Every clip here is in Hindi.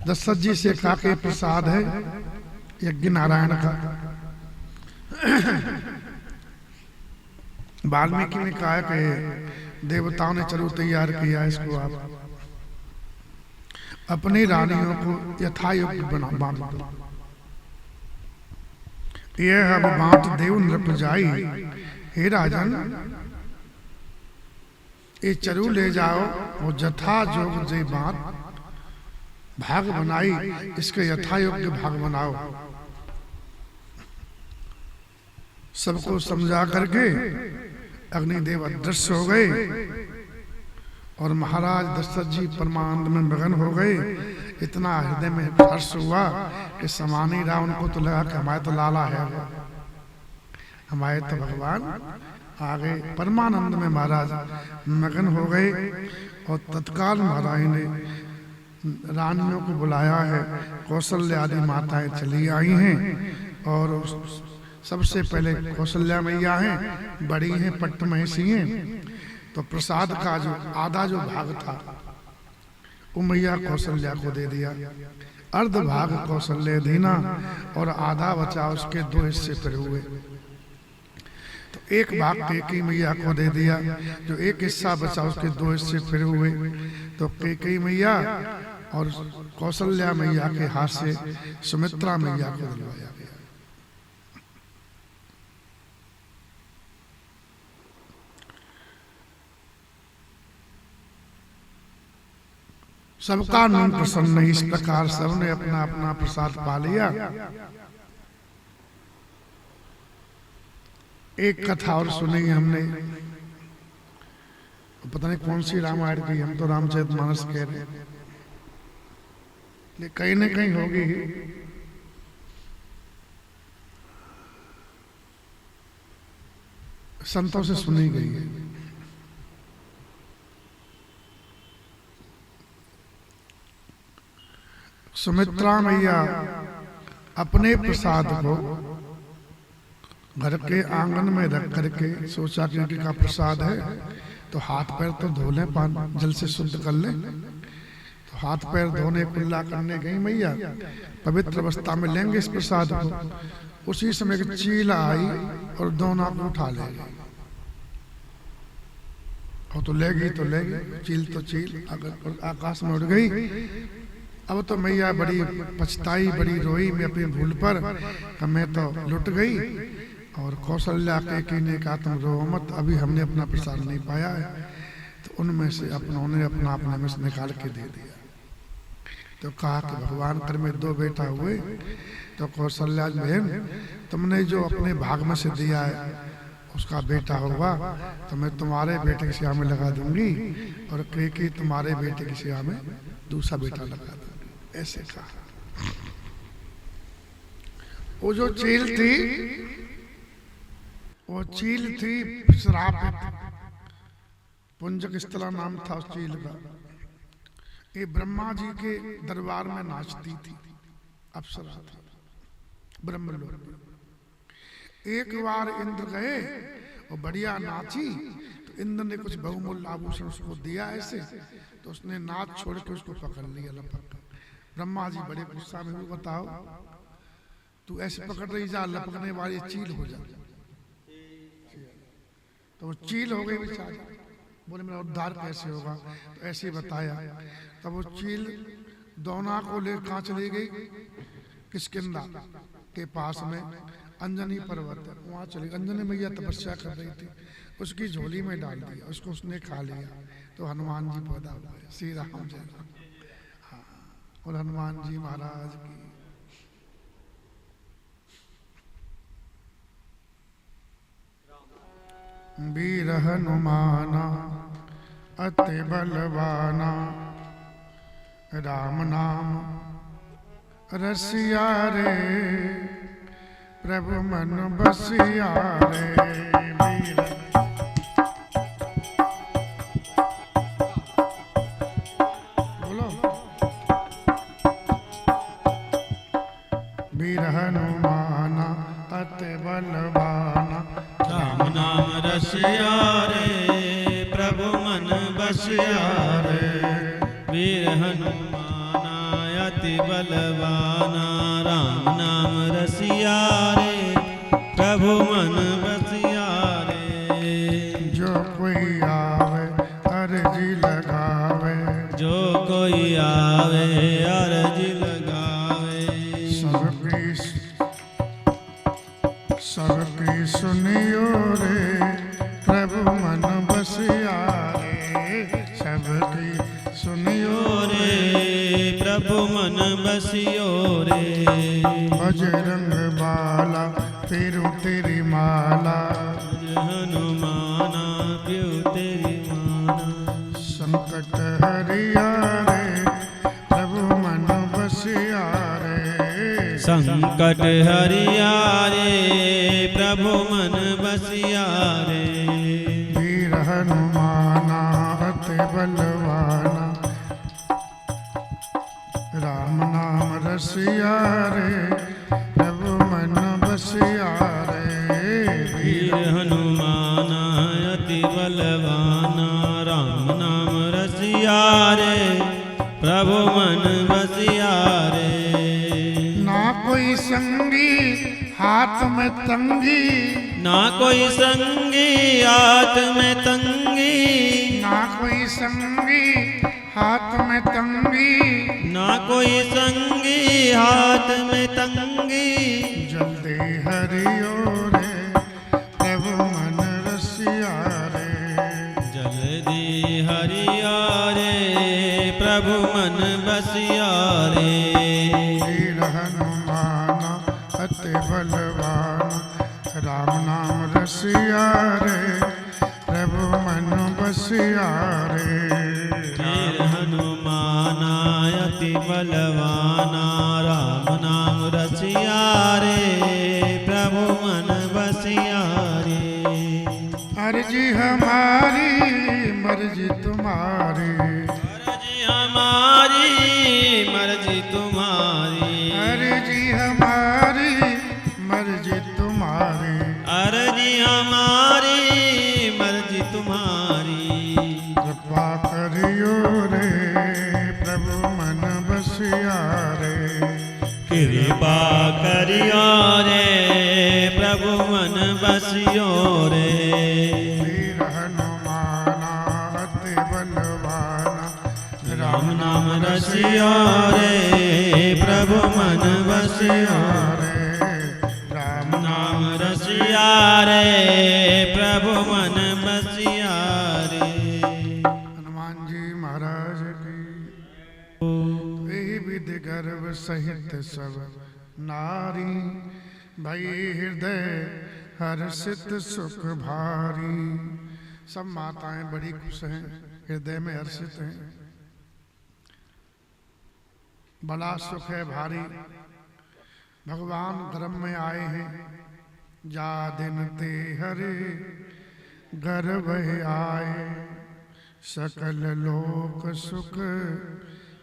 दशरथ जी से कहा कि प्रसाद है यज्ञ नारायण का। वाल्मीकि ने कहा कि देवताओं ने चलो तैयार किया इसको, आप अपनी रानियों को यथायोग्य बांट दो। यह अब बात देव नृप जाई, हे राजन ये चरु ले जाओ वो जथा जोग जे बात भाग बनाई, इसके यथायोग्य भाग बनाओ। सबको समझा करके अग्निदेव अदृश्य हो गए और महाराज दशरथ जी परमानंद में मगन हो गए। इतना हृदय में हर्ष हुआ कि समान ही रहा, उनको तो लगा कि हमारे तो लाला है, हमारे तो भगवान आ गए। परमानंद में महाराज मगन हो गए और तत्काल महाराज ने रानियों को बुलाया है। कौशल्य आदि माताएं चली आई हैं और सबसे पहले कौशल्या मैया हैं, बड़ी हैं, पट्ट महिषी हैं। तो प्रसाद का जो आधा जो भाग था वो मैया कौशल्या को दे दिया, अर्ध भाग कौशल्य दीना और आधा बचा उसके दो हिस्से फिर हुए। तो एक भाग कैकेयी मैया को दे दिया, जो एक हिस्सा बचा उसके दो हिस्से फिर हुए। तो कैकेयी मैया और कौशल्या मैया के हाथ से सुमित्रा मैया को दिलवाया गया। सबका मन प्रसन्न, इस प्रकार सबने अपना अपना प्रसाद पा लिया। एक कथा और सुनी हमने, पता नहीं कौन सी रामायण की, हम तो रामचरितमानस कह रहे हैं, लेकिन कहीं न कहीं होगी। संतों से सुनी गई है। सुमित्रा मैया अपने प्रसाद को घर के आंगन में रख करके सोचा कि इनका प्रसाद है तो हाथ पैर तो धो लें, जल से शुद्ध कर लें। तो हाथ पैर धोने कुल्ला करने गई मैया, पवित्र अवस्था में लेंगे इस प्रसाद को। उसी समय एक चील आई और दोनों को उठा ले गई। और तो लेगी तो लेगी, चील तो चील अगर आकाश में उड़ गई। अब तो मैया बड़ी पछताई, बड़ी रोई मैं अपनी भूल पर, मैं तो लुट गई। और कौशल्या कैकेयी ने कहा तुम रो मत, अभी हमने अपना प्रसाद नहीं पाया है। तो उनमें से उन्होंने अपने में से निकाल के दे दिया। तो कहा कि भगवान कर में दो बेटा हुए, तो कौशल्या बहन तुमने जो अपने भाग में से दिया है उसका बेटा होगा तो मैं तुम्हारे बेटे की सेवा में लगा दूंगी, और कैकेयी तुम्हारे बेटे की सेवा में दूसरा बेटा लगा दूंगी, ऐसे कहा। वो जो चील थी वो चील थी श्रापित, पुंजक स्थला नाम था उस चील का। ये ब्रह्मा जी के दरबार में नाचती थी, अप्सरा थी ब्रह्मलोक में। एक बार इंद्र गए और बढ़िया नाची, तो इंद्र ने कुछ बहुमूल्य आभूषण उसको दिया ऐसे, तो उसने नाच छोड़ के उसको पकड़ लिया लपक। ब्रह्मा जी बड़े गुस्सा में हुए, बताओ तू ऐसे पकड़ रही जा, लपकने वाली चील हो जा। तो वो चील हो गई बेचारी, बोले मेरा उद्धार कैसे होगा? तो ऐसे ही बताया। तब वो चील दोना को ले कहाँ चली गई? किष्किंधा के पास में अंजनी पर्वत है, वहाँ चली। अंजनी मैया तपस्या कर रही थी, उसकी झोली में डाल दिया, उसको उसने खा लिया। तो हनुमान जी पैदा हुए, श्री राम जय राम। हाँ, और हनुमान जी महाराज की वीर हनुमाना अति बलवाना, राम नाम रसिया रे, प्रभु मन बसिया रे। वीर बोलो, वीर हनुमाना अति बलवाना, राम नाम रसिया रे, प्रभु मन बसिया रे। वीर हनुमाना अति बलवाना राम नाम रसिया रे प्रभु मन बसिया रे। जो कोई आवे अर्जी लगावे, जो कोई आवे अर्जी लगावे। सबकी सुनियो रे प्रभु मन बसिया रे। सबकी सुनियो रे प्रभु मन बसियो रे। बजरंग बाला फेरू तेरी माला, हनुमाना प्यू तेरी माना। संकट हरिया रे प्रभु मन बसिया रे। संकट हरिया रे प्रभु मन बसिया रे। वीर हनुमाना अति बलवाना, राम नाम रसिया रे प्रभु मन बसिया रे। वीर हनुमाना अति बलवाना राम नाम रसिया रे प्रभु मन बसिया रे। ना कोई संगी हाथ में तंगी, ना कोई संगी हाथ में तंगी। ना कोई संगी हाथ में तंगी, ना कोई संगी हाथ में तंगी। जल्दी हरियो रे प्रभु मन रसिया रे। जल्दी हरिया रे प्रभु मन बसिया रे। वीर हनुमाना अति बलवाना, राम नाम रसिया रे प्रभु मन बसिया रे। वीर हनुमाना अति बलवाना राम नाम रसिया रे प्रभु मन बसिया रे। अर्जी हमारी मर्जी तुम्हारी, अर्जी हमारी मर्जी तुम्हारी। अर्जी हमारी मर्जी तुम्हारी। अर्जी हमारी मर्जी तुम्हारी। कृपा करियो रे प्रभु मन बसिया रे। कृपा करियो रे प्रभु मन बसियो रे। वीर हनुमाना अति बलवाना, राम नाम रसियो रे प्रभु मन बसियो रे। राम नाम रसिया रे प्रभु मन बसिया रे। हनुमान जी महाराज की विधि गर्भ सहित सब नारी, भई हृदय हर्षित सुख भारी। सब माताएं बड़ी खुश हैं, हृदय में हर्षित हैं। बड़ा सुख है भारी, भगवान गर्भ में आए हैं। जा दिन ते हरे गर्भ आए, सकल लोक सुख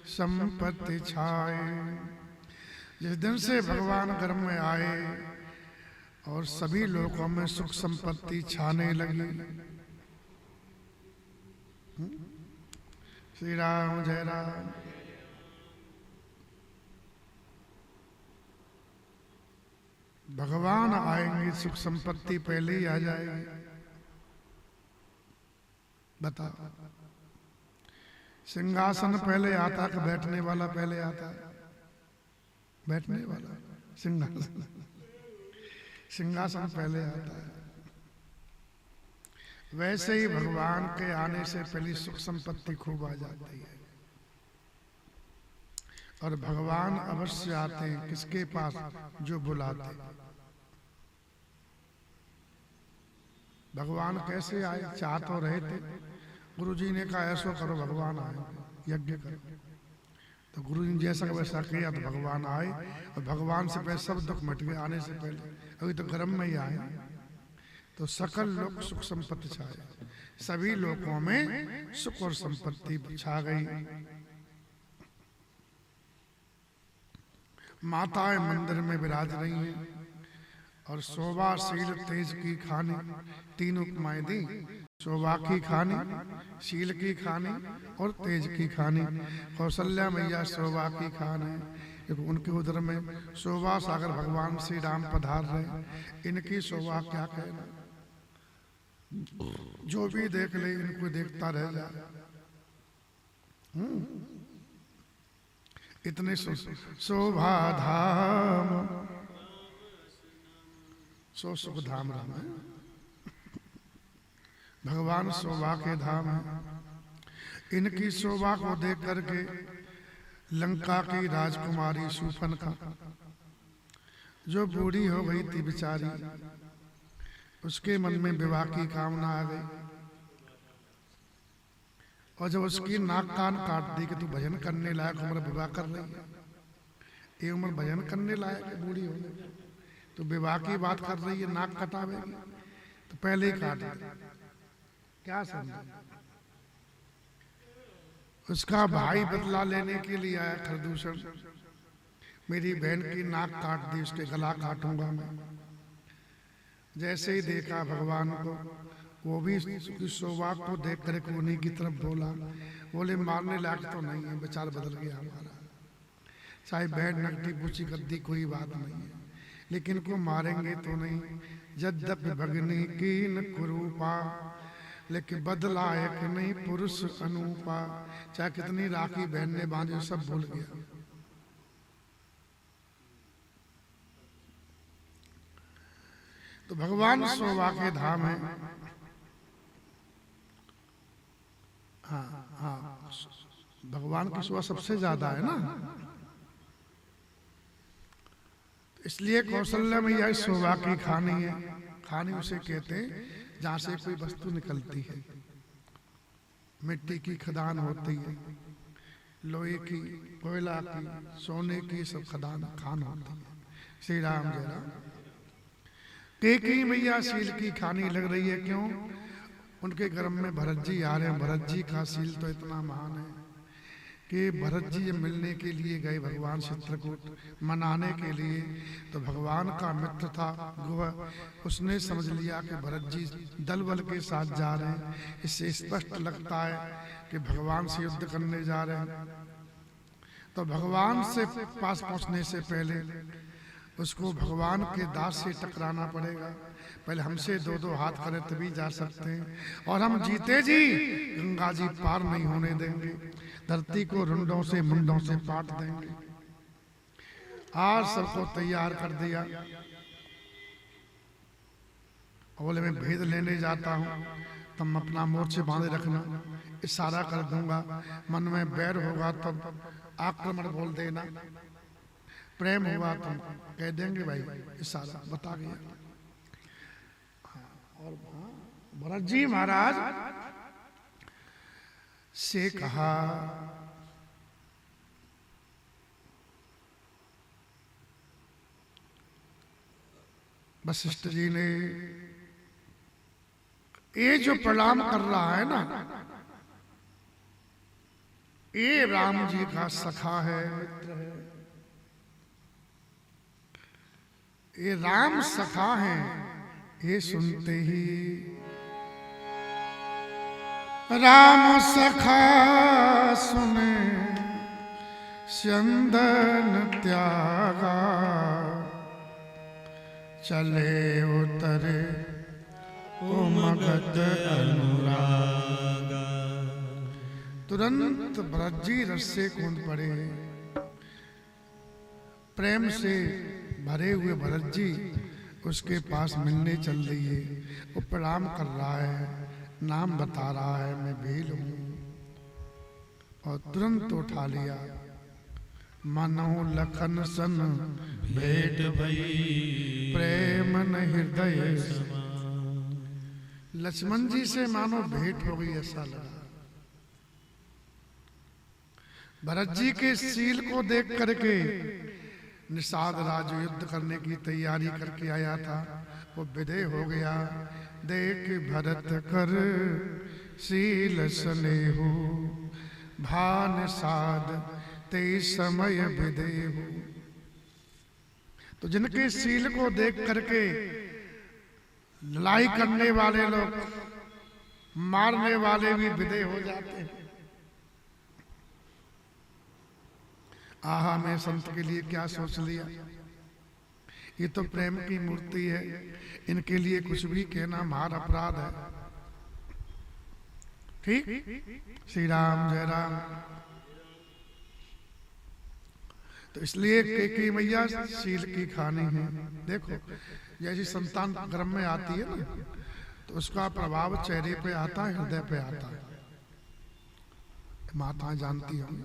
संपत्ति छाए। जिस दिन से भगवान गर्भ में आए और सभी लोकों में सुख संपत्ति छाने लगी। श्री राम जय राम। भगवान आएंगे सुख संपत्ति पहले ही आ जाएगी। बताओ, सिंहासन पहले आता कि बैठने वाला पहले आता? बैठने वाला सिंहासन, सिंहासन पहले आता है। वैसे ही भगवान के आने से पहले सुख संपत्ति खूब आ जाती है। और भगवान अवश्य आते हैं किसके पास? जो बुलाते। भगवान कैसे आए? चाह तो रहे थे, गुरुजी ने कहा ऐसा करो भगवान आए, यज्ञ करो। तो गुरुजी ने जैसा वैसा किया तो भगवान आए। और भगवान से पहले सब दुख मिट गए आने से पहले। अभी तो गर्भ में ही आए तो सकल लोक सुख संपत्ति छाए। सभी लोकों में सुख और संपत्ति छा गई। माताएं मंदिर में विराज रही हैं और शोभाशील तेज की खानी तीन उपमाएं दी। शोभा की खानी, शील की खानी और तेज की खानी। कौशल्या मैया शोभा की खान है, क्योंकि उनके उदर में शोभा सागर भगवान श्री राम पधार रहे। इनकी शोभा क्या कहना, जो भी देख ले इनको देखता रह जाए। इतने शोभा धाम, सो सुख धाम राम है। भगवान शोभा के धाम है। इनकी शोभा को देख करके लंका की राजकुमारी शूर्पणखा, जो बूढ़ी हो गई थी बेचारी, उसके मन में विवाह की कामना आ गई। और जब उसकी नाक कान काट दी कि तू भजन करने लायक उम्र विवाह कर रही है, ये उम्र भजन करने लायक है, बूढ़ी होने तो विवाह की बात कर रही है, नाक कटावेगी, तो पहले ही काट दी। क्या समझा? उसका भाई बदला लेने के लिए आया खरदूषण, मेरी बहन की नाक काट दी, उसके गला काटूंगा मैं। जैसे ही देखा भगवान को, वो भी उसकी शोभा को देख कर उन्हीं की तरफ बोला, बोले मारने लायक तो नहीं है, बेचारा बदल गया हमारा, चाहे बहन नकटी पूछी कर दी कोई बात नहीं है, लेकिन को मारेंगे तो नहीं। यद्यपि भगनी कीन कुरूपा, लेकिन बदला एक नहीं पुरुष अनूपा। चाहे कितनी राखी बहन ने बांधी, सब भूल गया। तो भगवान शोभा के धाम है। हाँ हाँ, भगवान की शोभा सबसे ज्यादा है ना, इसलिए कौशल्या मैया शोभा की खानी है। खानी उसे कहते हैं जहां से कोई वस्तु निकलती है। मिट्टी की खदान होती है, लोहे की, कोयला की, सोने की, सब खदान खान होती है। श्री राम जय राम। कैकेयी मैया शील की खानी लग रही है, क्यों? उनके गर्भ में भरत जी आ रहे हैं। भरत जी का शील तो इतना महान है कि भरत जी मिलने के लिए गए भगवान चित्रकूट मनाने के लिए, तो भगवान का मित्र था गुह, उसने समझ लिया कि भरत जी दल बल के साथ जा रहे हैं। इससे स्पष्ट लगता है कि भगवान से युद्ध करने जा रहे हैं। तो भगवान से पास पहुंचने से पहले उसको भगवान के दास से टकराना पड़ेगा। पहले हमसे दो दो हाथ करें तभी जा सकते हैं, और हम जीते जी गंगा जी पार नहीं होने देंगे, धरती को रुंडों से मुंडों से पाट देंगे। आज सबको तैयार कर दिया। बोले मैं भेद लेने जाता हूँ, तुम अपना मोर्चे बांधे रखना, इशारा कर दूंगा, मन में बैर होगा तब आक्रमण बोल देना, प्रेम हुआ तुम कह देंगे भाई, इशारा बता गया। और भरत जी महाराज से कहा, वशिष्ठ जी ने, ये जो प्रणाम कर रहा है ना, ये राम जी का सखा है, मित्र है, ये राम सखा है। ये सुनते ही राम सखा सुने चंदन त्यागा, चले उतरे उमगत अनुरागा। तुरंत भरत जी रस से कूद पड़े। प्रेम से भरे हुए भरत जी उसके पास मिलने चल दिए। वो प्रणाम कर रहा है, नाम बता रहा है, मैं भील हूं, और तुरंत उठा लिया। मनो लखन सन भेंट भई प्रेम न हृदय। लक्ष्मण जी से मानो भेंट हो गई ऐसा लगा। भरत जी के शील को देख करके निषाद राज युद्ध करने की तैयारी करके आया था, वो विदय हो गया। देख भरत कर शील स्नेहु, भान साध ते समय विदय हो। तो जिनके शील को देख करके लड़ाई करने वाले लोग मारने वाले भी विदे हो जाते हैं। आहा, मैं संत के लिए क्या सोच लिया, ये तो प्रेम की मूर्ति है, इनके लिए कुछ भी कहना महार अपराध है। ठीक, श्री राम जय राम। तो इसलिए कैकेयी मैया सील की खानी है। देखो, जैसी संतान गर्भ में आती है ना, तो उसका प्रभाव चेहरे पे आता है, हृदय पे आता है। माताएं जानती होंगी।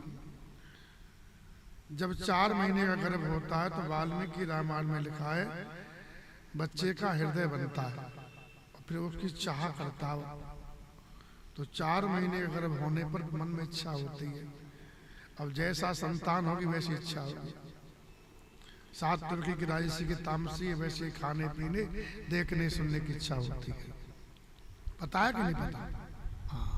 जब 4 महीने का गर्भ होता है तो वाल्मीकि रामायण में लिखा है बच्चे का हृदय बनता है और फिर उसकी चाह करता है। तो 4 महीने का गर्भ होने पर मन में इच्छा होती है, अब जैसा संतान होगी वैसी इच्छा होगी। 7 तुर्की की राजसी की तामसी वैसे खाने पीने देखने सुनने की इच्छा होती है। पता है कि नहीं पता? हाँ,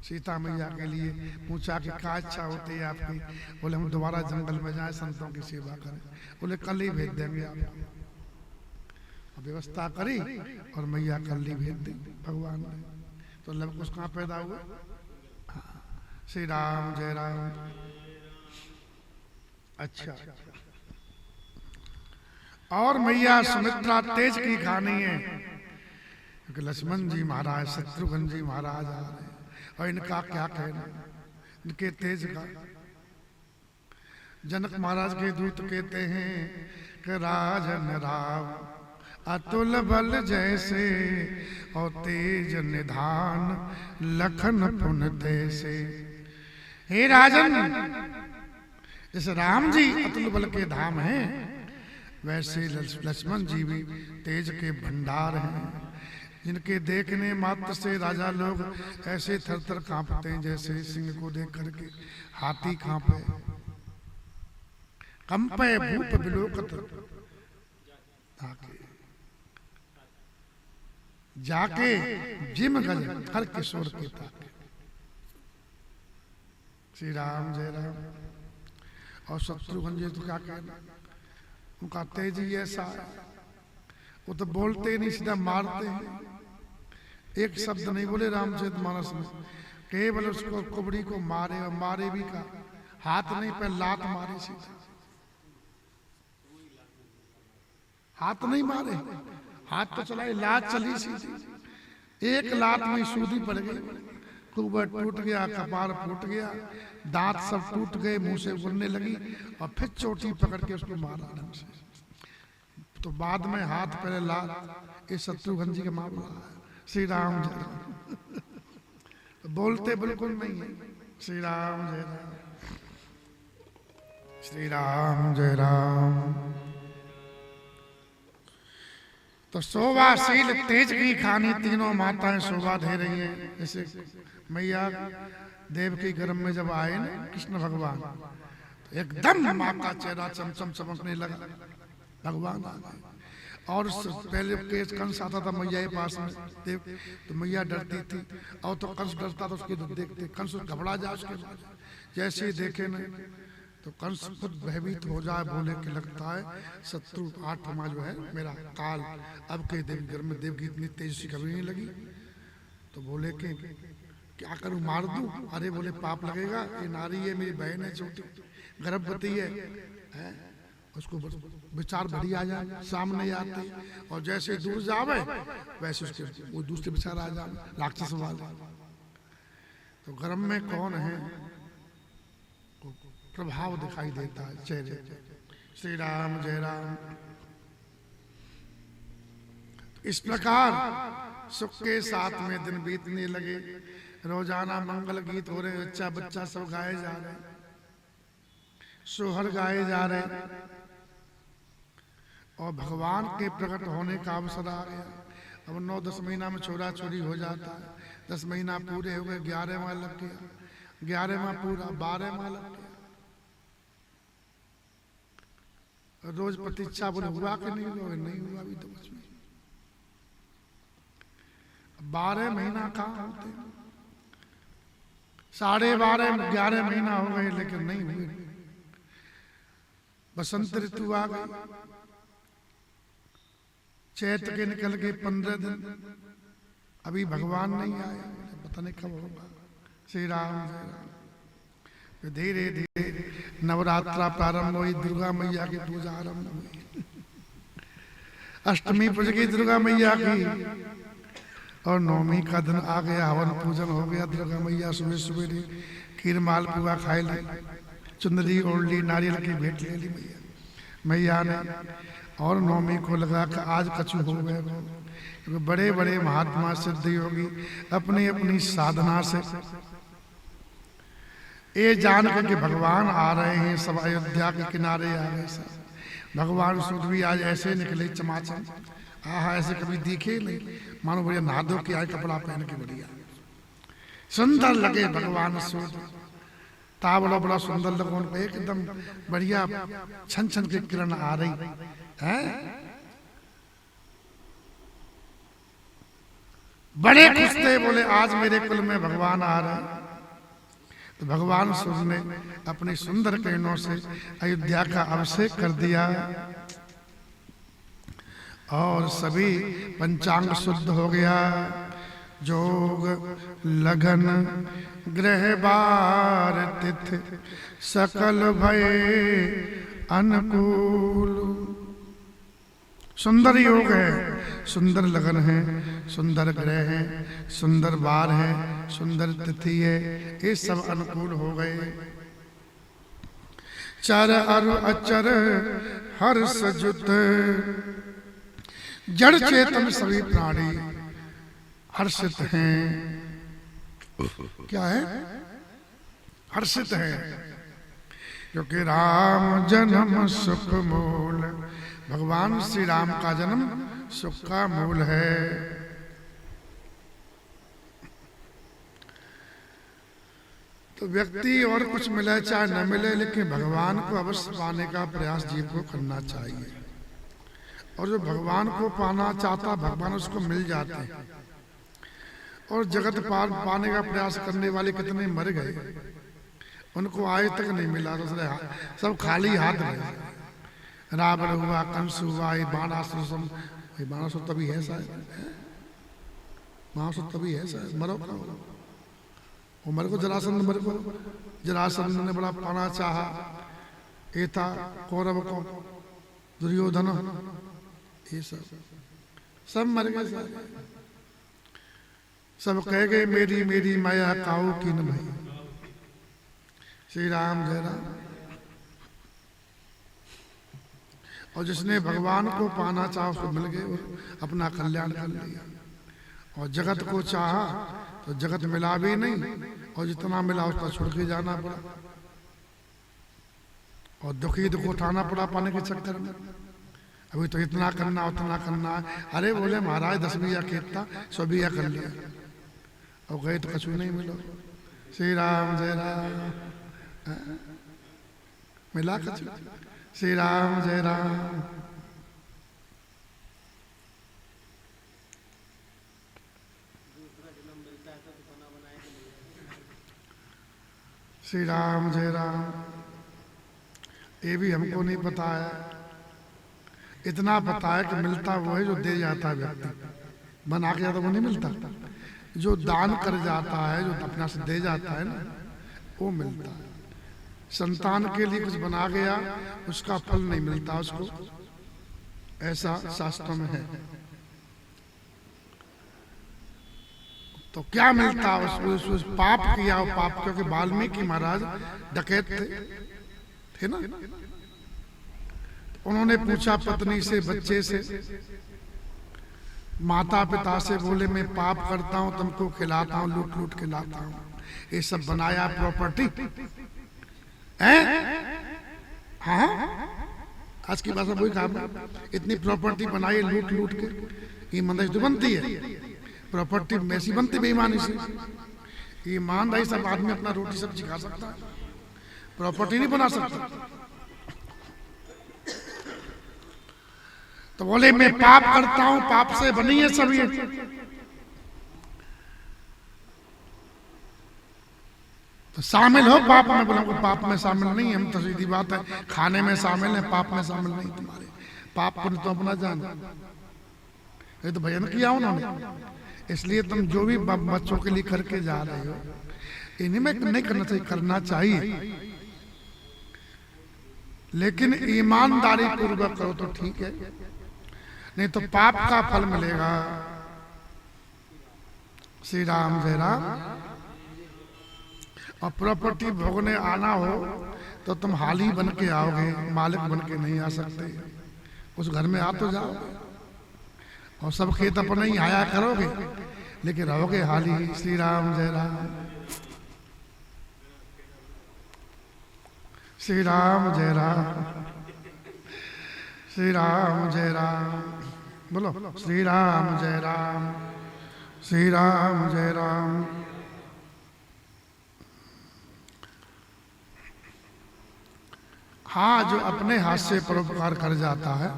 सीता मैया के लिए पूछा कि क्या इच्छा होती है आपकी? बोले हम दोबारा जंगल में जाएं, संतों की सेवा करें। बोले कल ही भेज देंगे आपको। व्यवस्था करी और मैया कल ही भेज दी भगवान ने। तो लव कुछ कहाँ पैदा हुआ? हाँ, श्री राम जय राम। अच्छा, और मैया सुमित्रा तेज की खानी है, क्योंकि लक्ष्मण जी महाराज, शत्रुघ्न जी महाराज आ रहे हैं और इनका क्या कहना, इनके तेज का। जनक महाराज के दूत कहते हैं कि राजन राव अतुल बल जैसे और तेज निधान लखन पुन तैसे। हे राजन, जैसे राम जी अतुल बल के धाम हैं, वैसे लक्ष्मण जी भी तेज के भंडार हैं, जिनके देखने मात्र से राजा लोग ऐसे थर थर कांपते हैं जैसे सिंह को देख करके हाथी कांपे। कंपे भूप बिलोकत जाके जिम गज हर किशोर के ताके। श्री राम जय राम। और शत्रुघ्न जी तो क्या कहना, उनका तेज ही ऐसा है, वो तो बोलते नहीं, सीधा मारते हैं। एक शब्द नहीं बोले रामचरितमानस में, केवल उसको कुबड़ी को मारे, और मारे भी का हाथ नहीं पे लात मारे, सीधा हाथ नहीं मारे, हाथ तो चलाई, लात चली सीधी। एक लात में सूदी पड़ गई, कुबड़ टूट गया, कपार फूट गया, दांत सब टूट गए, मुंह से गिरने लगी, और फिर चोटी पकड़ के उसको मारा ढंग से। तो बाद में हाथ पहले लात, ये शत्रुघ्न जी का मामला है। श्री राम जय राम। बोलते बिल्कुल नहीं है। श्री राम जय राम। श्री राम जय राम। तो शोभाशील तेज की खानी तीनों माताएं शोभा दे रही हैं। जैसे मैया देव के गर्भ में जब आए ना कृष्ण भगवान, तो एकदम माँ का चेहरा चमचम चमकने लगा, भगवान आ गए। और पहले केस कंस आता था मैया के पास में देव, तो मैया डरती थी, और तो कंस डरता था उसके देखते, कंस घबरा जाए उसके बाद। जैसे ही देखे न तो कंस खुद भयभीत हो जाए, बोले कि लगता है शत्रु आठवां जो है मेरा काल अब के देव घर में देव की इतनी तेजी कभी नहीं लगी। तो बोले कि क्या करूं, मार दूं? अरे बोले पाप लगेगा, ये नारी है, मेरी बहन है, छोटी गर्भवती है? उसको विचार बढ़ी आ जाए, सामने आते, और जैसे दूर जावे वैसे उसके वो दूसरे विचार आ जाए, राक्षस वाले। तो गर्भ में कौन है, प्रभाव दिखाई देता है चेहरे। श्री राम जय राम। इस प्रकार सुख के साथ में दिन बीतने लगे, रोजाना मंगल गीत हो रहे, बच्चा बच्चा सब गाए जा रहे, सोहर गाए जा रहे, और भगवान के प्रकट होने का अवसर आ गया। अब 9-10 महीना में छोरा छोरी हो जाता है, 10 महीना पूरे हो गए, 11वां लग गया, 11वां पूरा, 12वां लग गया। रोज प्रतीक्षा, बोले हुआ कि नहीं हुआ? नहीं हुआ अभी तो कुछ भी। 12 महीना कहाँ होते, 12.5 11 महीना हो गए, लेकिन नहीं हुए। बसंत ऋतु आ गई, चैत के निकल के 15 दिन, अभी भगवान नहीं आए। पता नहीं कब होगा। श्री राम जय राम। फिर धीरे धीरे नवरात्रा प्रारंभ हुई, दुर्गा मैया की पूजा आरंभ हुई। अष्टमी पूज गई दुर्गा मैया की, और नवमी का दिन आ गया, हवन पूजन हो गया। दुर्गा मैया सुबह सुबह खीर माल पुआ खाए ली, चुंदरी ओढ़ ली, नारियल की भेंट ले ली मैया ने। और नवमी को लगा कि आज कछु हो गए। क्योंकि बड़े बड़े महात्मा सिद्ध योगी अपनी अपनी साधना से ये जान कर कि भगवान आ रहे हैं, सब अयोध्या के किनारे आ गए। सब भगवान सूर्य भी आज ऐसे निकले चमाचम, आहा ऐसे कभी दिखे नहीं, मानो बढ़िया नहा धो के आए, कपड़ा पहन के बढ़िया सुंदर लगे भगवान सूर्य। तावड़ा बड़ा सुंदर लगा उनको, एकदम बढ़िया छन छन की किरण आ रही है। बड़े खुश थे, बोले आज मेरे कुल में भगवान आ रहे हैं। तो भगवान सूर्य ने अपनी सुंदर किरणों से अयोध्या का अभिषेक कर दिया, और सभी पंचांग शुद्ध हो गया। जोग लगन ग्रह बार तिथि सकल भय अनुकूल। सुंदर योग है, सुंदर लगन है, सुंदर ग्रह है, सुंदर बार है, सुंदर तिथि है, ये सब अनुकूल हो गए। चर अरु अचर हर्ष जुत, जड़ चेतन सभी प्राणी हर्षित हैं। क्या है? हर्षित है, क्योंकि राम जन्म सुख मूल। भगवान श्री राम का जन्म सुख का मूल है। तो व्यक्ति और कुछ मिले चाहे न मिले, लेकिन भगवान को अवश्य पाने का प्रयास जीव को करना चाहिए। और जो भगवान को पाना चाहता, भगवान उसको मिल जाते हैं। और जगत पार पाने का प्रयास करने वाले कितने मर गए, उनको आज तक नहीं मिला। दूसरे सब खाली हाथ रहे। रावण हुआ, कंस हुआ, ये बाणासुर तभी है शायद, महासुर तभी है शायद। मरो वो मर को जरासंध, मर को जरासंध ने बड़ा पाना चाहा। ये था कौरव को दुर्योधन, ये सब मर गए सारे। सब कह गए मेरी मेरी माया काऊ की न भई। श्री राम जय राम। और जिसने भगवान को पाना चाहा उसको मिल गए, अपना कल्याण कर लिया। और जगत को चाहा तो जगत मिला भी नहीं, और जितना मिला उसका छोड़ के जाना पड़ा, और दुखी दुख उठाना पड़ा पाने के चक्कर में। अभी तो इतना करना उतना करना। अरे बोले महाराज 10 बीघा खेत था, 100 बीघा कर लिया, और गए तो कछु नहीं मिला। श्री राम जय राम। मिला कछु? श्री राम जय राम। श्री राम जय राम। ये भी हमको नहीं पता है। इतना पता है कि मिलता वो है जो दे जाता है व्यक्ति, बना के जाता वो नहीं मिलता। जो दान कर जाता है, जो अपना से दे जाता है ना, वो मिलता है। संतान के लिए कुछ बना गया, उसका फल नहीं मिलता उसको, ऐसा शास्त्रों में है। तो क्या मिलता उस पाप किया वो पाप, क्योंकि वाल्मीकि महाराज डकैत थे ना। उन्होंने पूछा पत्नी से, बच्चे से, माता पिता से, बोले मैं पाप करता हूं, तुमको खिलाता हूं, लूट लूट के लाता हूं, ये सब बनाया प्रॉपर्टी है। हाँ आज की भाषा वही काम है। इतनी प्रॉपर्टी बनाई लूट लूट के, ईमानदारी तो बनती है, प्रॉपर्टी वैसी बनती बेईमानी से। ईमानदारी सब आदमी अपना रोटी सब्जी खा सकता है, प्रॉपर्टी नहीं बना सकता। तो बोले मैं पाप करता हूं, पाप से बनी है सब ये। तो शामिल हो पाप में? बोला पाप में शामिल नहीं, हम तो सीधी बात है खाने में शामिल है, पाप में शामिल नहीं। तुम्हारे पाप पुण्य तो अपना जान। ये तो भजन किया उन्होंने, इसलिए तुम जो भी बच्चों के लिए करके जा रहे हो, इन्हीं में नहीं करना चाहिए, लेकिन ईमानदारी पूर्वक करो तो ठीक है, नहीं तो पाप का फल मिलेगा। श्री राम जय राम। और प्रॉपर्टी भोगने आना हो तो तुम हाली बन के आओगे, मालिक बन के नहीं आ सकते। उस घर में आ तो जाओ और सब खेत अपने ही आया करोगे, लेकिन रहोगे हाली। श्री राम जय राम। श्री राम जय राम। श्री राम जय राम। बोलो श्री राम जय राम। श्री राम जय राम। हाँ, जो अपने हाथ से परोपकार कर जाता है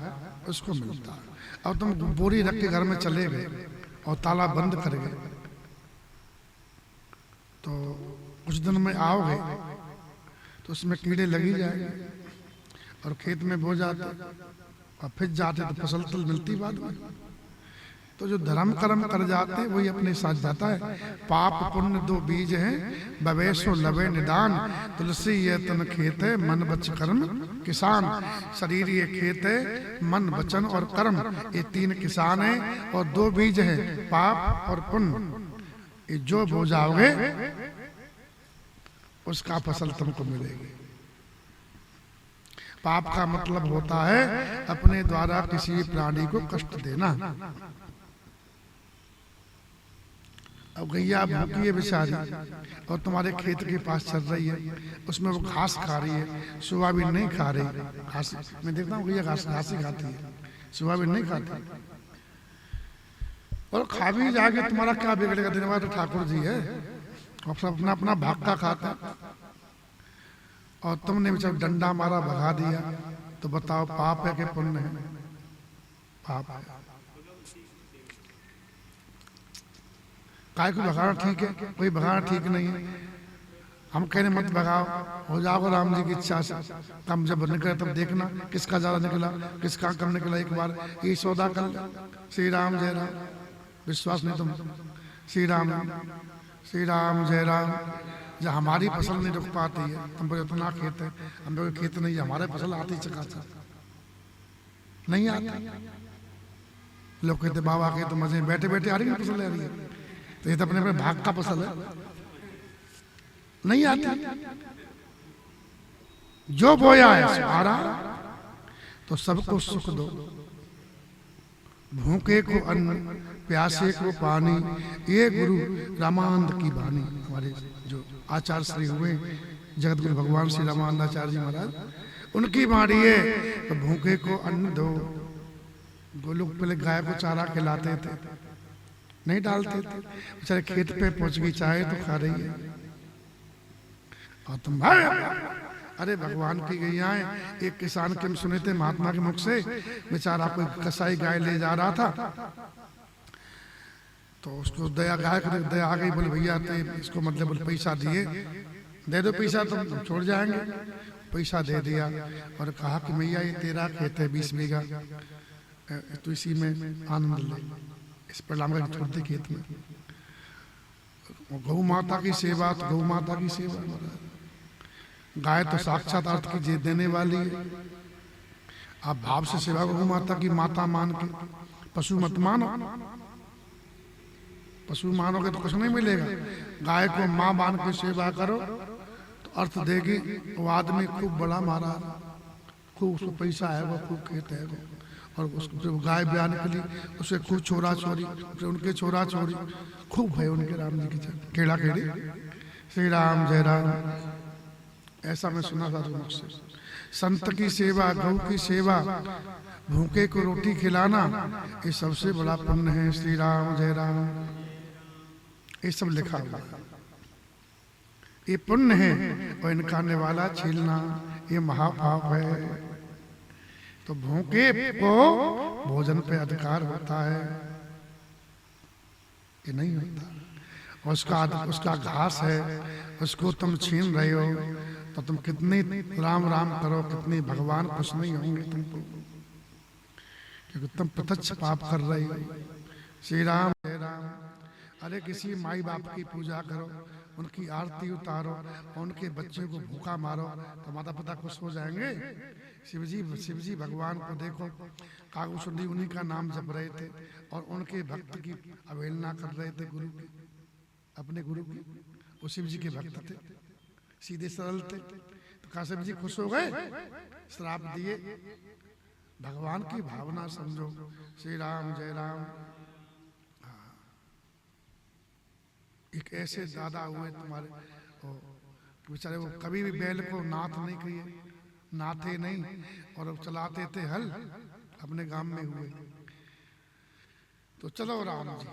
उसको मिलता है। अब तुम बोरी रख के घर में चले गए और ताला बंद कर गए, तो कुछ दिन में आओगे तो उसमें कीड़े लगी जाएंगे और खेत में बो जाते और फिर जाते तो फसल तो मिलती बाद में। तो जो धर्म कर्म कर जाते हैं वही अपने साथ जाता है। पाप पुण्य दो बीज हैं, बवेशो लवे निदान। तुलसी ये तन खेत है, मन बच कर्म किसान। शरीर ये खेत है, मन वचन और कर्म, ये तीन किसान हैं। और दो बीज हैं, पाप और पुण्य। ये जो बो जाओगे उसका फसल तुमको मिलेगी। पाप का मतलब होता है अपने द्वारा किसी प्राणी को कष्ट देना। अब गैया भूखी है बेचारी और तुम्हारे खेत के पास चल रही है, उसमें वो घास खा रही है, सोयाबीन नहीं खा रही। घास मैं देखता हूँ गैया घास ही खाती है, सोयाबीन नहीं खाती। और खा भी जाके तुम्हारा क्या बिगड़ेगा? दिन भर तो ठाकुर जी है और सब अपना अपना भाग का खाता, और तुमने जब डंडा मारा भगा दिया, तो बताओ पाप है कि पुण्य है? पाप है। काय को भगाना ठीक है? कोई भगाना ठीक नहीं है। हम कहने मत भगाओ, हो जाओगे राम जी की इच्छा से। कम जब निकले तब देखना किसका ज्यादा निकला, किसका कम निकला। एक बार ये सौदा कर। श्री राम जय राम। विश्वास नहीं तुम? श्री राम। श्री राम जय राम। जब हमारी फसल नहीं रुक पाती है, तुम बोले इतना खेत है, हम लोग खेत नहीं है, हमारे फसल आती चकाचक नहीं आती। लोग कहते बाबा के तो मजे बैठे बैठे आ रही है फसल आ रही है, तो ये तो अपने अपने भाग का फसल है, नहीं आती। जो बोया है सारा, तो सबको सुख दो। भूखे को अन्न, प्यासे को पानी, ये गुरु रामानंद की वाणी। हमारे जो आचार्य श्री हुए जगत गुरु भगवान श्री रामानंद आचार्य जी महाराज, उनकी वाणी है। तो भूखे को अन्न दो। वो लोग पहले गाय को चारा खिलाते थे, नहीं डालते थे, बेचारे खेत पे पहुंच गई, चाहे तो खा रही है। और तुम भाई, अरे भगवान की गैया है। एक किसान के हम सुने थे महात्मा के मुख से, बेचारा कोई कसाई गाय ले जा रहा था, तो उसको दया, गाय को दया आ गई। बोले भैया तो इसको मतलब बोले पैसा दिए, दे दो पैसा, तुम छोड़ जाएंगे। पैसा दे दिया और कहा कि भैया ये तेरा खेत है 20 बीघा, तो इसी में आनंद ले, इस पर लाम का छोड़ दे खेत में। गौ माता की सेवा, तो गौ माता की सेवा। गाय तो साक्षात अर्थ की देने वाली है। आप भाव से सेवा गौ माता की माता मान के, पशु मत मानो। पशु मानोगे तो कुछ नहीं मिलेगा। गाय को माँ मान के सेवा करो तो अर्थ देगी। वो आदमी खूब बड़ा मारा, खूब उसको पैसा है, वो खूब खेत है, और उसको जब गाय ब्याने के लिए उसे खूब छोरा छोरी, उनके छोरा छोरी खूब है उनके राम जी की केड़ा केड़ी। श्री राम जय राम। ऐसा मैं सुना था मुख से। संत की सेवा, गौ की सेवा, भूखे को रोटी खिलाना, ये सबसे बड़ा पुण्य है। श्री राम जय राम। ये सब लिखा हुआ है, ये पुण्य है। और इनका निवाला छीलना ये महापाप है। तो भूखे को भोजन पे अधिकार होता है, ये नहीं होता। उसका घास है, उसको तुम छीन रहे हो, तो तुम कितनी राम राम करो, कितनी भगवान खुश नहीं होंगे तुमको, क्योंकि तुम प्रत्यक्ष पाप कर रहे हो। श्री राम जय राम। अरे किसी माई बाप की पूजा करो, उनकी आरती उतारो, उनके बच्चे को भूखा मारो तो माता पिता खुश हो जाएंगे? शिवजी भगवान को देखो, कागुसुंडी उन्हीं का नाम जप रहे थे और उनके भक्त की अवहेलना कर रहे थे, गुरु की, अपने गुरु की। वो शिव जी के भक्त थे, सीधे सरल थे, तो काशिप जी खुश हो गए, श्राप दिए। भगवान की भावना समझो। श्री राम जय राम। एक ऐसे दादा हुए तुम्हारे, बेचारे वो कभी भी बैल को नाथ नहीं किए, नाथे नहीं, और चलाते थे हल, अपने गांव में हुए। तो चलो राम जी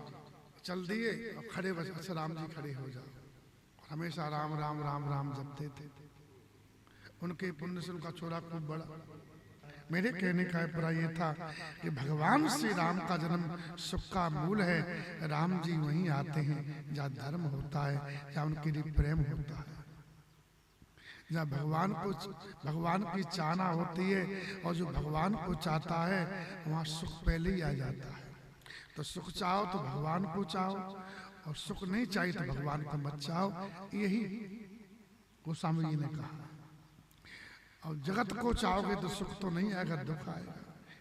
चल दिए और खड़े, बस अच्छा राम जी खड़े हो जाओ। हमेशा राम राम राम राम जपते थे। उनके पुण्य से उनका छोरा खूब बड़ा। मेरे कहने का अभिप्राय ये था कि भगवान श्री राम का जन्म सुख का मूल है। राम जी वहीं आते हैं जहाँ धर्म होता है, जहाँ उनके लिए प्रेम होता है, जहाँ भगवान की चाहना होती है, और जो भगवान को चाहता है वहाँ सुख पहले ही आ जाता है। तो सुख चाहो तो भगवान को चाहो, और सुख नहीं चाहिए तो भगवान को मत चाहो। यही गोस्वामी जी ने कहा। और जगत को चाहोगे तो सुख तो नहीं आएगा, दुख आएगा।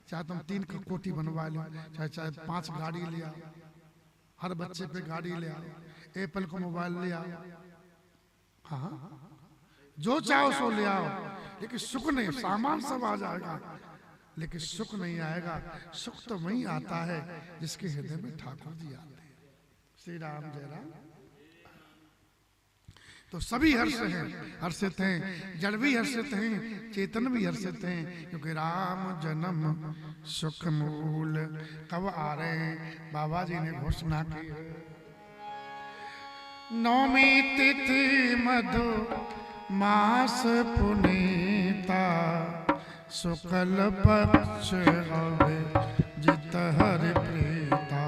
चाहे तुम 3 कोठी बनवा लो, चाहे 5 गाड़ी ले आओ, हर बच्चे पे गाड़ी ले आओ, एप्पल को मोबाइल ले आओ, हाँ जो चाहो सो ले आओ, लेकिन सुख नहीं। सामान सब आ जाएगा लेकिन सुख नहीं आएगा। सुख तो वही आता है जिसके हृदय में ठाकुर जी आते हैं। श्री राम जय राम। तो सभी हर्षित हैं, जड़ भी हर्षित हैं, चेतन भी हर्षित हैं, क्योंकि राम जन्म सुख मूल। कब आ रहे हैं? बाबा जी ने घोषणा की, नौमी तिथि मधु मास पुनीता, शुक्ल पक्ष अभिजित हरि प्रीता।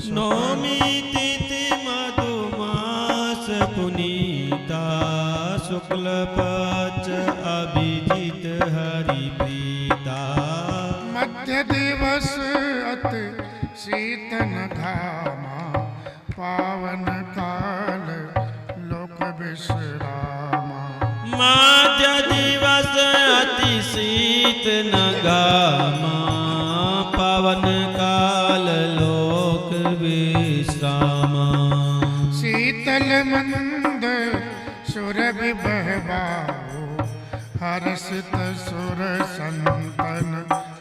नौमी तिथि मधुमास पुनीता, शुक्ल पक्ष अभिजित हरि प्रीता। मध्य दिवस अति शीतन घामा, पावन काल लोक विश्रामा। मध्य दिवस अति शीत नगामा, पावन काल लोक विश्रामा। शीतल मंद सुरभि बहबाओ, हर्षित सुर संतन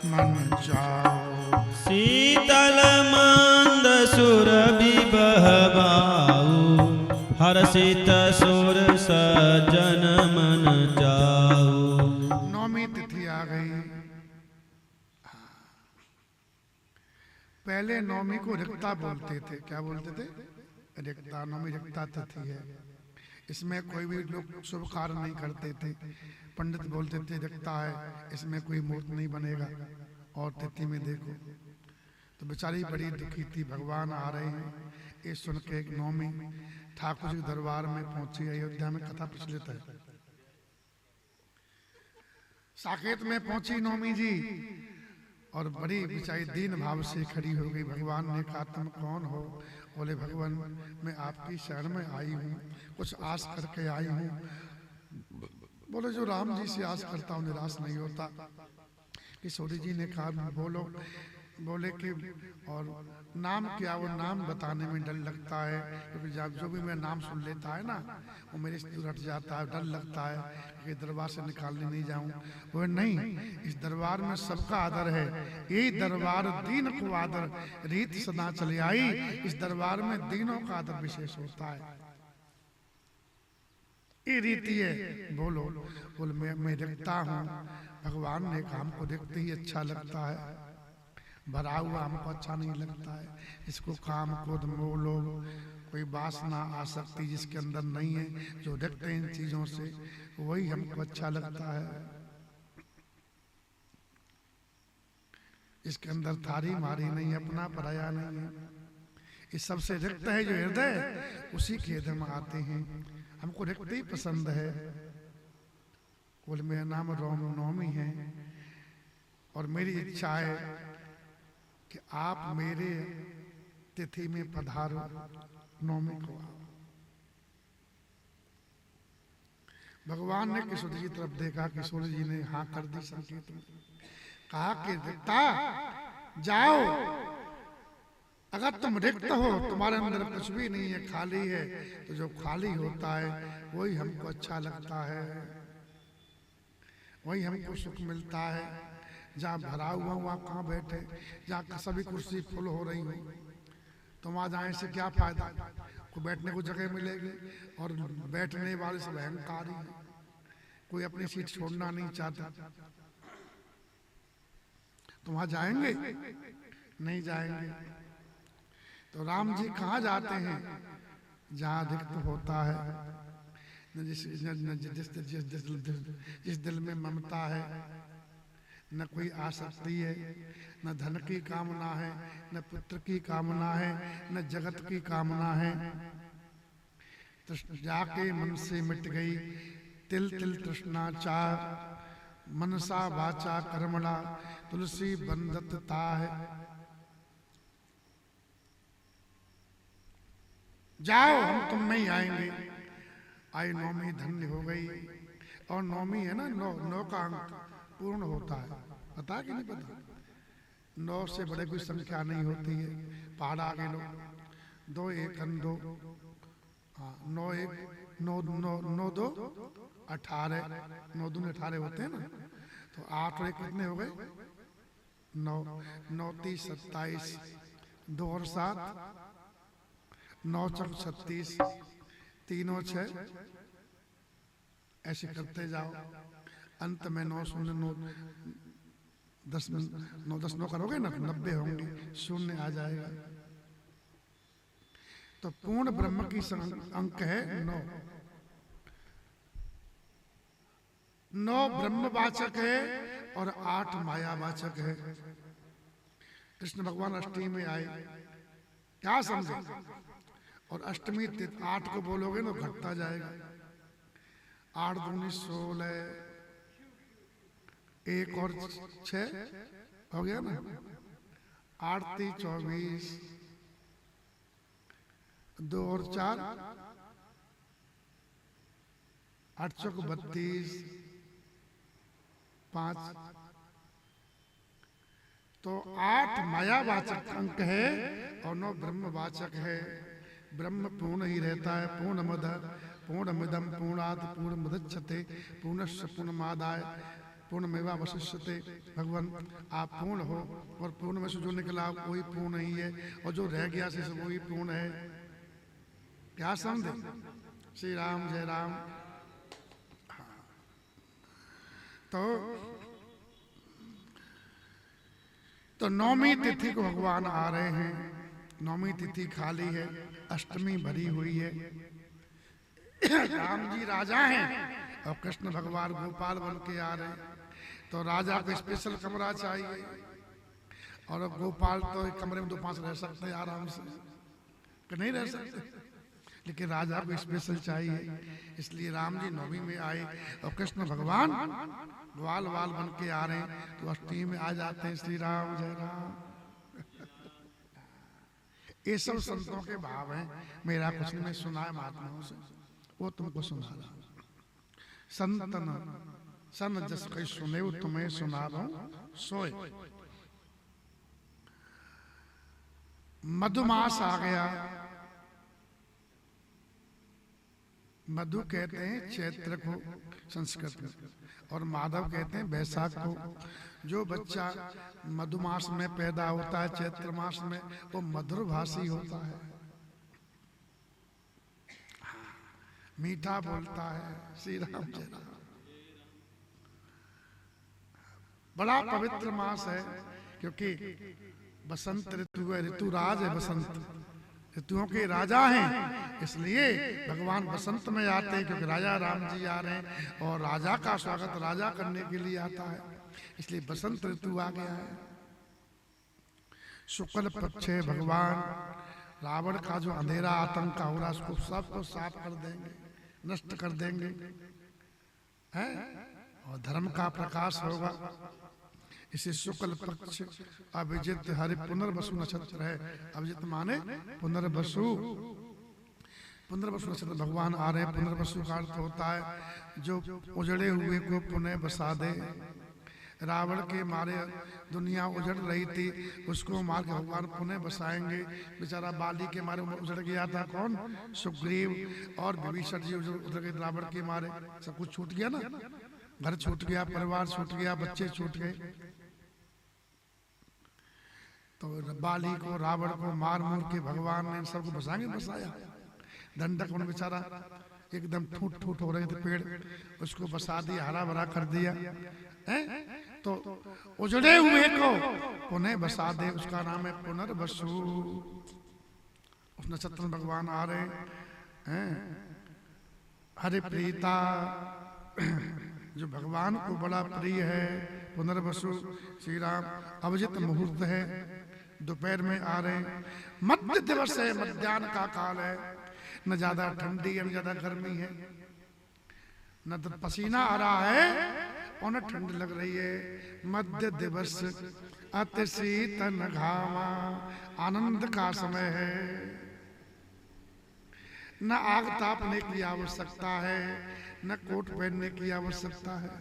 मन जाओ। शीतल मंद सुरभि बहबाऊ, हर्षित सुर सज्जन मन जाऊ। नौमी तिथि आ गई। पहले नौमी को रिक्ता बोलते थे। क्या बोलते थे? रिक्ता। नौमी रिक्ता तिथि है। इसमें कोई भी लोग शुभ कार्य नहीं करते थे। पंडित बोलते थे रिक्ता है, इसमें कोई मूर्त नहीं बनेगा। और तिथि में देखो तो बेचारी बड़ी दुखी थी। भगवान आ रहे हैं ये सुन के एक नौमी ठाकुर जी दरबार में पहुंची। अयोध्या में कथा प्रचलित है। साकेत में पहुंची नौमी जी और बड़ी बेचारी दीन भाव से खड़ी हो गई। भगवान ने कहा तुम कौन हो? बोले भगवान मैं आपकी शरण में आई हूँ, कुछ आस करके आई हूँ। बोले जो राम जी से आस करता हूँ निराश नहीं होता। किशोरी जी ने कहा बोलो। बोले कि और नाम क्या? वो नाम बताने में डर लगता है, क्योंकि जब जो भी मैं नाम सुन लेता है ना वो मेरे से दूर हट जाता है, डर लगता है कि दरबार से निकालने नहीं जाऊं। वो नहीं, इस दरबार में सबका आदर है। यही दरबार दीन को आदर रीत सदा चले आई। इस दरबार में दीनों का आदर विशेष होता है, ये रीति है। बोलो। बोल मैं देखता हूँ। भगवान ने काम को देखते ही अच्छा लगता है, भरा हुआ हमको अच्छा नहीं लगता है। इसको काम क्रोध मोह लोभ कोई वासना आसक्ति जिसके अंदर नहीं है, जो देखते हैं इन चीजों से वही हमको अच्छा लगता है। इसके अंदर थारी मारी नहीं, अपना पराया नहीं है। इस सबसे रिक्त है जो हृदय, उसी के हृदय में आते हैं। हमको रिक्त ही पसंद है। बोले मेरा नाम राम नवमी है और मेरी इच्छा है कि आप मेरे तिथि में पधारो, नौमी को आओ। भगवान ने किशोर जी की तरफ देखा, किशोर जी ने हाँ कर दी संकेत में, कहा कि रिक्ता जाओ, अगर तुम रिक्त हो, तुम्हारे अंदर कुछ भी नहीं है, खाली है, तो जो खाली होता है वही हमको अच्छा लगता है, वही हमको सुख मिलता है। जहाँ भरा हुआ वहाँ कहाँ बैठे, जहाँ सभी कुर्सी फुल हो रही हो, तो वहाँ जाने से क्या फायदा, कोई बैठने को जगह मिलेगी, और बैठने वाले सब अहंकारी हैं, कोई अपनी सीट छोड़ना नहीं चाहता। तो वहाँ जाएंगे? नहीं जाएंगे। तो राम जी कहाँ जाते हैं? जहाँ रिक्त होता है, जिस दिल में ममता है, न कोई आसक्ति है, न धन की कामना है, न पुत्र की कामना है, न जगत की कामना है। जाके मन से मिट गई तिल तिल तृष्णा चार, मनसा वाचा कर्मणा तुलसी बंधता है। जाओ, हम तुम नहीं आएंगे। आई नौमी धन्य हो गई। और नौमी है ना, नौ का अंक पूर्ण होता है, पता है कि नहीं पता? 9 से बड़े कोई संख्या नहीं होती है। पहाड़ आगे लो, 2 1 2, हाँ 9 1 9 9 2 18, 9 2 18 होते हैं ना। तो 8 और 1 कितने हो गए? 9 9 30 27, 2 और 7 9 चौक 36, 3 और 6, ऐसे करते जाओ। अंत में 9 0 9 10 9 10 9 करोगे ना, 90 होंगे, 0 आ जाएगा। तो पूर्ण ब्रह्म की अंक है 9। 9 ब्रह्मवाचक है और 8 मायावाचक है। कृष्ण भगवान अष्टमी में आए, क्या समझे? और अष्टमी 8 को बोलोगे ना, घटता जाएगा। 8 दूनी 16, 1 और 6 हो गया ना। 8 3 24, 2 और 4 8 चौक 32, 5। तो 8 मायावाचक अंक है और 9 ब्रह्मवाचक है। ब्रह्म पूर्ण ही रहता है। पूर्णमद पूर्णमिदं पूर्णात् पूर्णमुदच्यते पूर्णस्य पूर्णमादाय पूर्णमेवावशिष्यते। भगवान आप पूर्ण हो, और पूर्ण में से जो निकला वही पूर्ण ही है, और जो रह गया से वही पूर्ण है। क्या समझे? श्री राम जय राम। तो नौमी तिथि को भगवान आ रहे हैं। नौमी तिथि खाली है, अष्टमी भरी हुई है। राम जी राजा हैं और कृष्ण भगवान गोपाल बन के आ रहे हैं। तो राजा को स्पेशल कमरा चाहिए, और गोपाल तो एक कमरे में 2-5 रह सकते हैं आराम से, कि नहीं रह सकते, लेकिन राजा को स्पेशल चाहिए। इसलिए राम जी नौमी में आए और कृष्ण भगवान ग्वाल वाल बन के आ रहे हैं। तो अष्टमी में आ जाते हैं। श्री राम जय राम। ये सब संतों के भाव हैं। मेरा कुछ नहीं, मैं सुना है महात्माओं से, वो तुमको सुना रहा। संतन सन जस कई सुने तुम्हें सुना रहा हूं सोए। मधुमास आ गया। मधु कहते हैं चैत्र को संस्कृत में, और माधव कहते हैं बैसाख को। जो बच्चा मधुमास में पैदा होता है, चैत्र मास में, वो मधुर भाषी होता है, मीठा बोलता है। श्री राम जय राम। बड़ा पवित्र मास है, क्योंकि बसंत ऋतु है, ऋतुराज है बसंत, ऋतुओं के राजा हैं। इसलिए भगवान बसंत में आते हैं, क्योंकि राजा राम जी आ रहे हैं, और राजा का स्वागत राजा करने के लिए आता है। इसलिए बसंत ऋतु आ गया है। शुक्ल पक्ष है। भगवान रावण का जो अंधेरा आतंक हो रहा है, उसको सबको साफ कर देंगे, नष्ट कर देंगे, हैं? और धर्म का प्रकाश होगा। इसे शुक्ल पक्ष अभिजित हरि पुनर्वसु नक्षत्र है। अभिजित माने पुनर्वसु, पुनर्वसु नक्षत्र भगवान आ रहे। पुनर्वसु का अर्थ होता है जो उजड़े हुए को पुनः बसा दे। रावण के मारे दुनिया उजड़ रही थी, उसको मार के भगवान पुनः बसाएंगे। बेचारा बाली के मारे उजड़ गया था कौन? सुग्रीव और विभीषण जी उजड़ गए रावण के मारे। सब कुछ छूट गया ना, घर छूट गया, परिवार छूट गया, बच्चे छूट गए। तो बाली को रावण को मार मूर के भगवान ने सबको बसाएंगे, बसाया। दंडक में बेचारा एकदम ठूट ठूट हो रहे थे पेड़, उसको बसा दिया, हरा भरा कर दिया है? तो उजड़े हुए को पुनः बसा दे, उसका नाम है पुनर्वसु। उस नक्षत्र में भगवान आ रहे हैं। हरि प्रीता जो भगवान को बड़ा प्रिय है, पुनर्वसु श्री राम। अभिजित मुहूर्त है, दोपहर में आ रहे हैं। मध्य दिवस है, मध्याह्न का काल है। न ज्यादा ठंडी है न ज्यादा गर्मी है, न तो पसीना आ रहा है और न ठंड लग रही है। मध्य दिवस अति शीतल घामा, आनंद का समय है। न आग तापने की आवश्यकता है, न कोट पहनने की आवश्यकता है।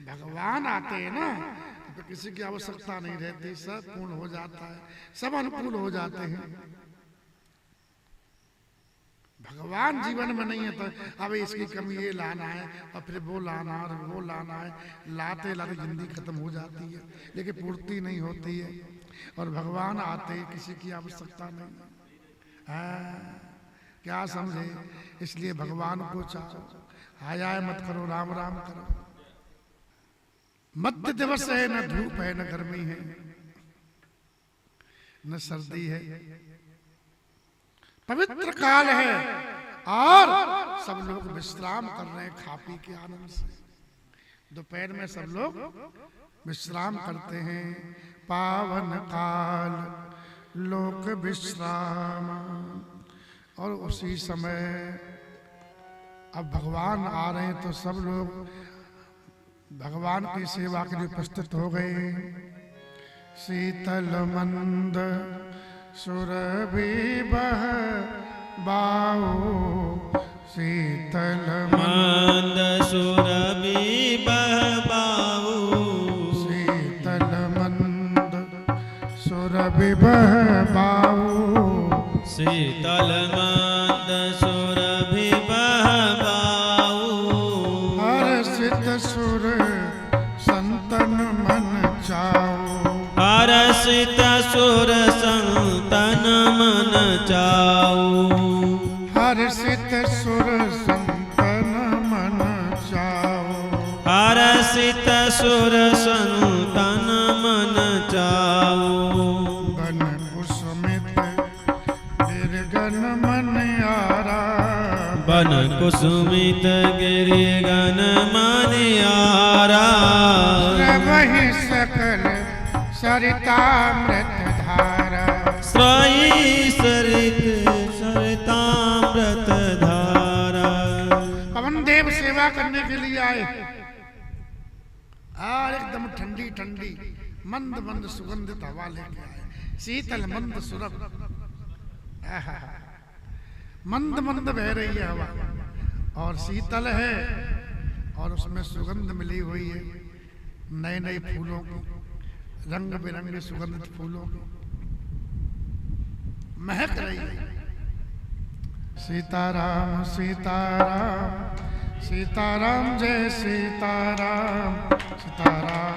भगवान आते हैं ना तो किसी की आवश्यकता नहीं रहती, सब पूर्ण हो जाता है, सब अनुकूल हो जाते हैं। भगवान जीवन में नहीं है तो अब इसकी कमी ये लाना है और फिर वो लाना और वो लाना है, लाते लाते जिंदगी खत्म हो जाती है, लेकिन पूर्ति नहीं होती है। और भगवान आते किसी की आवश्यकता नहीं है। क्या समझे? इसलिए भगवान को चाहो, हाय हाय मत करो, राम राम करो। मध्य दिवस है, न धूप है न गर्मी है न सर्दी है, पवित्र काल है और सब लोग विश्राम कर रहे हैं खा पी के आनंद से। दोपहर में सब लोग विश्राम करते हैं। पावन काल लोक विश्राम। और उसी समय अब भगवान आ रहे हैं तो सब लोग भगवान की सेवा के लिए उपस्थित हो गए। शीतल मंद सुरभि बह बाऊ, शीतल मंद सुरभि बह बाऊ, शीतल मंद सुरभि बह बाऊ, शीतल मंद सुरभि बह बाऊ। हर्षित सुर संतन मन चाओ, हर्षित सुर संतन मन चाऊ, हर्षित सुर संतन मन चाओ, हर्षित सुर संतन मन चाऊ। बन कुसुमित गिरगन मन आरा, बन कुसुमित गिरिगन मन आरा। वही सकल सरितामृत धारा, श्रयी सरित सरितामृत धारा। पवन देव सेवा करने के लिए आए और एकदम ठंडी ठंडी मंद मंद सुगंधित हवा लेके आए। शीतल मंद सुरभ, मंद मंद बह रही है हवा और शीतल है और उसमें सुगंध मिली हुई है नए नए फूलों की, रंग बिरंगे सुगंधित फूलों की महक रही है। सीताराम सीताराम सीताराम जय सीताराम सीताराम,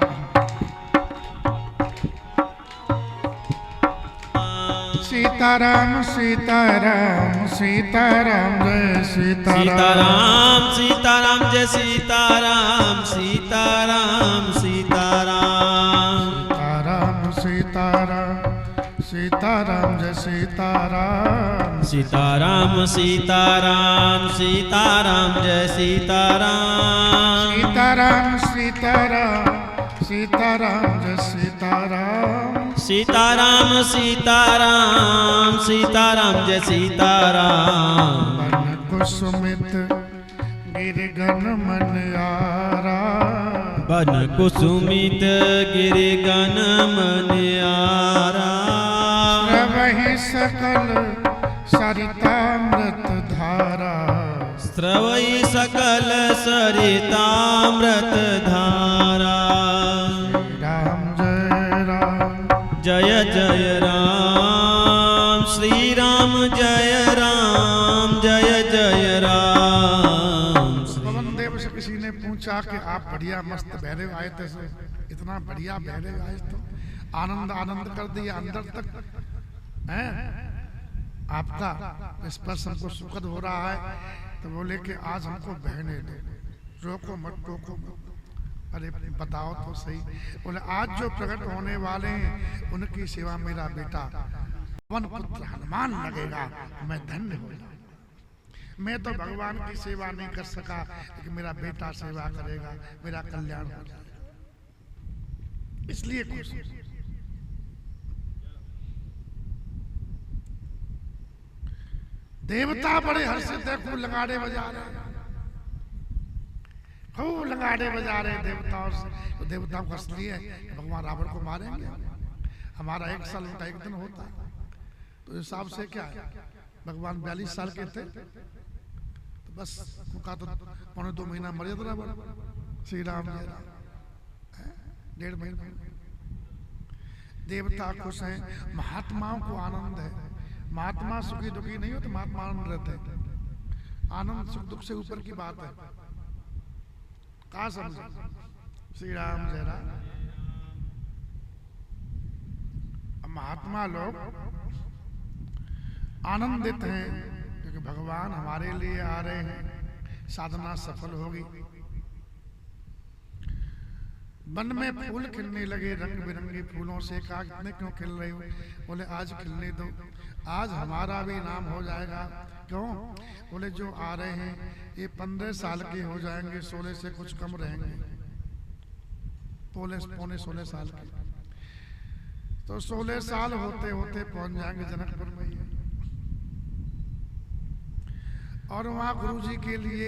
सीताराम सीताराम सीताराम जय सीताराम, सीताराम सीताराम जय सीताराम, सीताराम सीताराम, सीताराम सीताराम सीताराम जय सीताराम, सीताराम सीताराम सीताराम जय सीताराम, सीताराम सीताराम सीताराम जय सीताराम, सीताराम सीताराम सीताराम जय सीताराम। मन कुसुमित गिरगन मन आरा, बन कुसुमित गिरिगन मनियारा वही सकल सरितामृत धारा स्रवई सकल सरितामृत धारा राम जय राम जय जय राम श्री राम जय राम जय जय राम। पवन देव से किसी ने पूछा कि आप बढ़िया मस्त बहरे आए थे, इतना बढ़िया बहरे आए तो आनंद आनंद कर दिया अंदर तक है आपका स्पर्श हमको सुखद हो रहा है। तो बोले कि आज हमको बहने दो, रोको मत टोको मत। अरे बताओ तो सही। बोले आज जो प्रकट होने वाले हैं उनकी सेवा मेरा बेटा पवन पुत्र हनुमान लगेगा, मैं धन्य हो जाऊं। मैं तो भगवान की सेवा नहीं कर सका, लेकिन मेरा बेटा सेवा करेगा, मेरा कल्याण हो जाएगा, इसलिए खुश। देवता बड़े हर्षित है, खूब लगाड़े बजा रहे, खूब लगाड़े बजा रहे देवताओं से। तो देवताओं को हंस लिए भगवान रावण को मारेंगे, हमारा 1 साल उनका 1 दिन होता है। तो हिसाब से क्या है, भगवान 42 साल के थे तो बस उनका तो 1.5-2 महीना मर जाता रावण। श्री राम जय राम 1.5 महीना। देवता खुश हैं, महात्माओं को आनंद है। महात्मा सुखी दुखी नहीं हो तो महात्मा आनंद रहते। आनंद सुख दुख से ऊपर की बात है, कहा समझे। श्री राम जय राम। महात्मा लोग आनंदित हैं क्योंकि भगवान हमारे लिए आ रहे हैं, साधना सफल होगी। वन में फूल खिलने लगे, रंग बिरंगे फूलों से। कहा इतने क्यों खिल रहे हो? बोले आज खिलने दो, आज हमारा भी नाम हो जाएगा। क्यों? बोले जो आ रहे हैं ये 15 साल के हो जाएंगे, 16 से कुछ कम रहेंगे, पौने 16 साल के। तो 16 साल होते होते पहुंच जाएंगे जनकपुर में। और वहां गुरुजी के लिए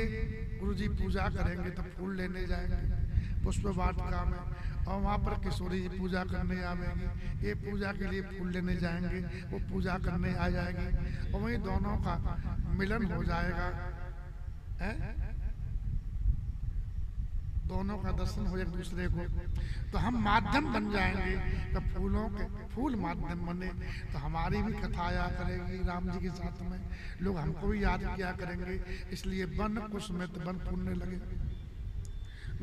गुरुजी पूजा करेंगे तो फूल लेने जाएंगे पुष्प वाटिका में, और वहाँ पर किशोरी जी पूजा करने आवेंगी, ये पूजा के लिए फूल लेने जाएंगे, वो पूजा करने आ जाएगी, और वहीं दोनों का मिलन हो जाएगा है? दोनों का दर्शन हो एक दूसरे को। तो हम माध्यम बन जाएंगे, तो फूलों के फूल माध्यम बने तो हमारी भी कथा आया करेगी राम जी के साथ में, लोग हमको भी याद किया करेंगे। इसलिए वन कुसुमित वन फूलने लगे,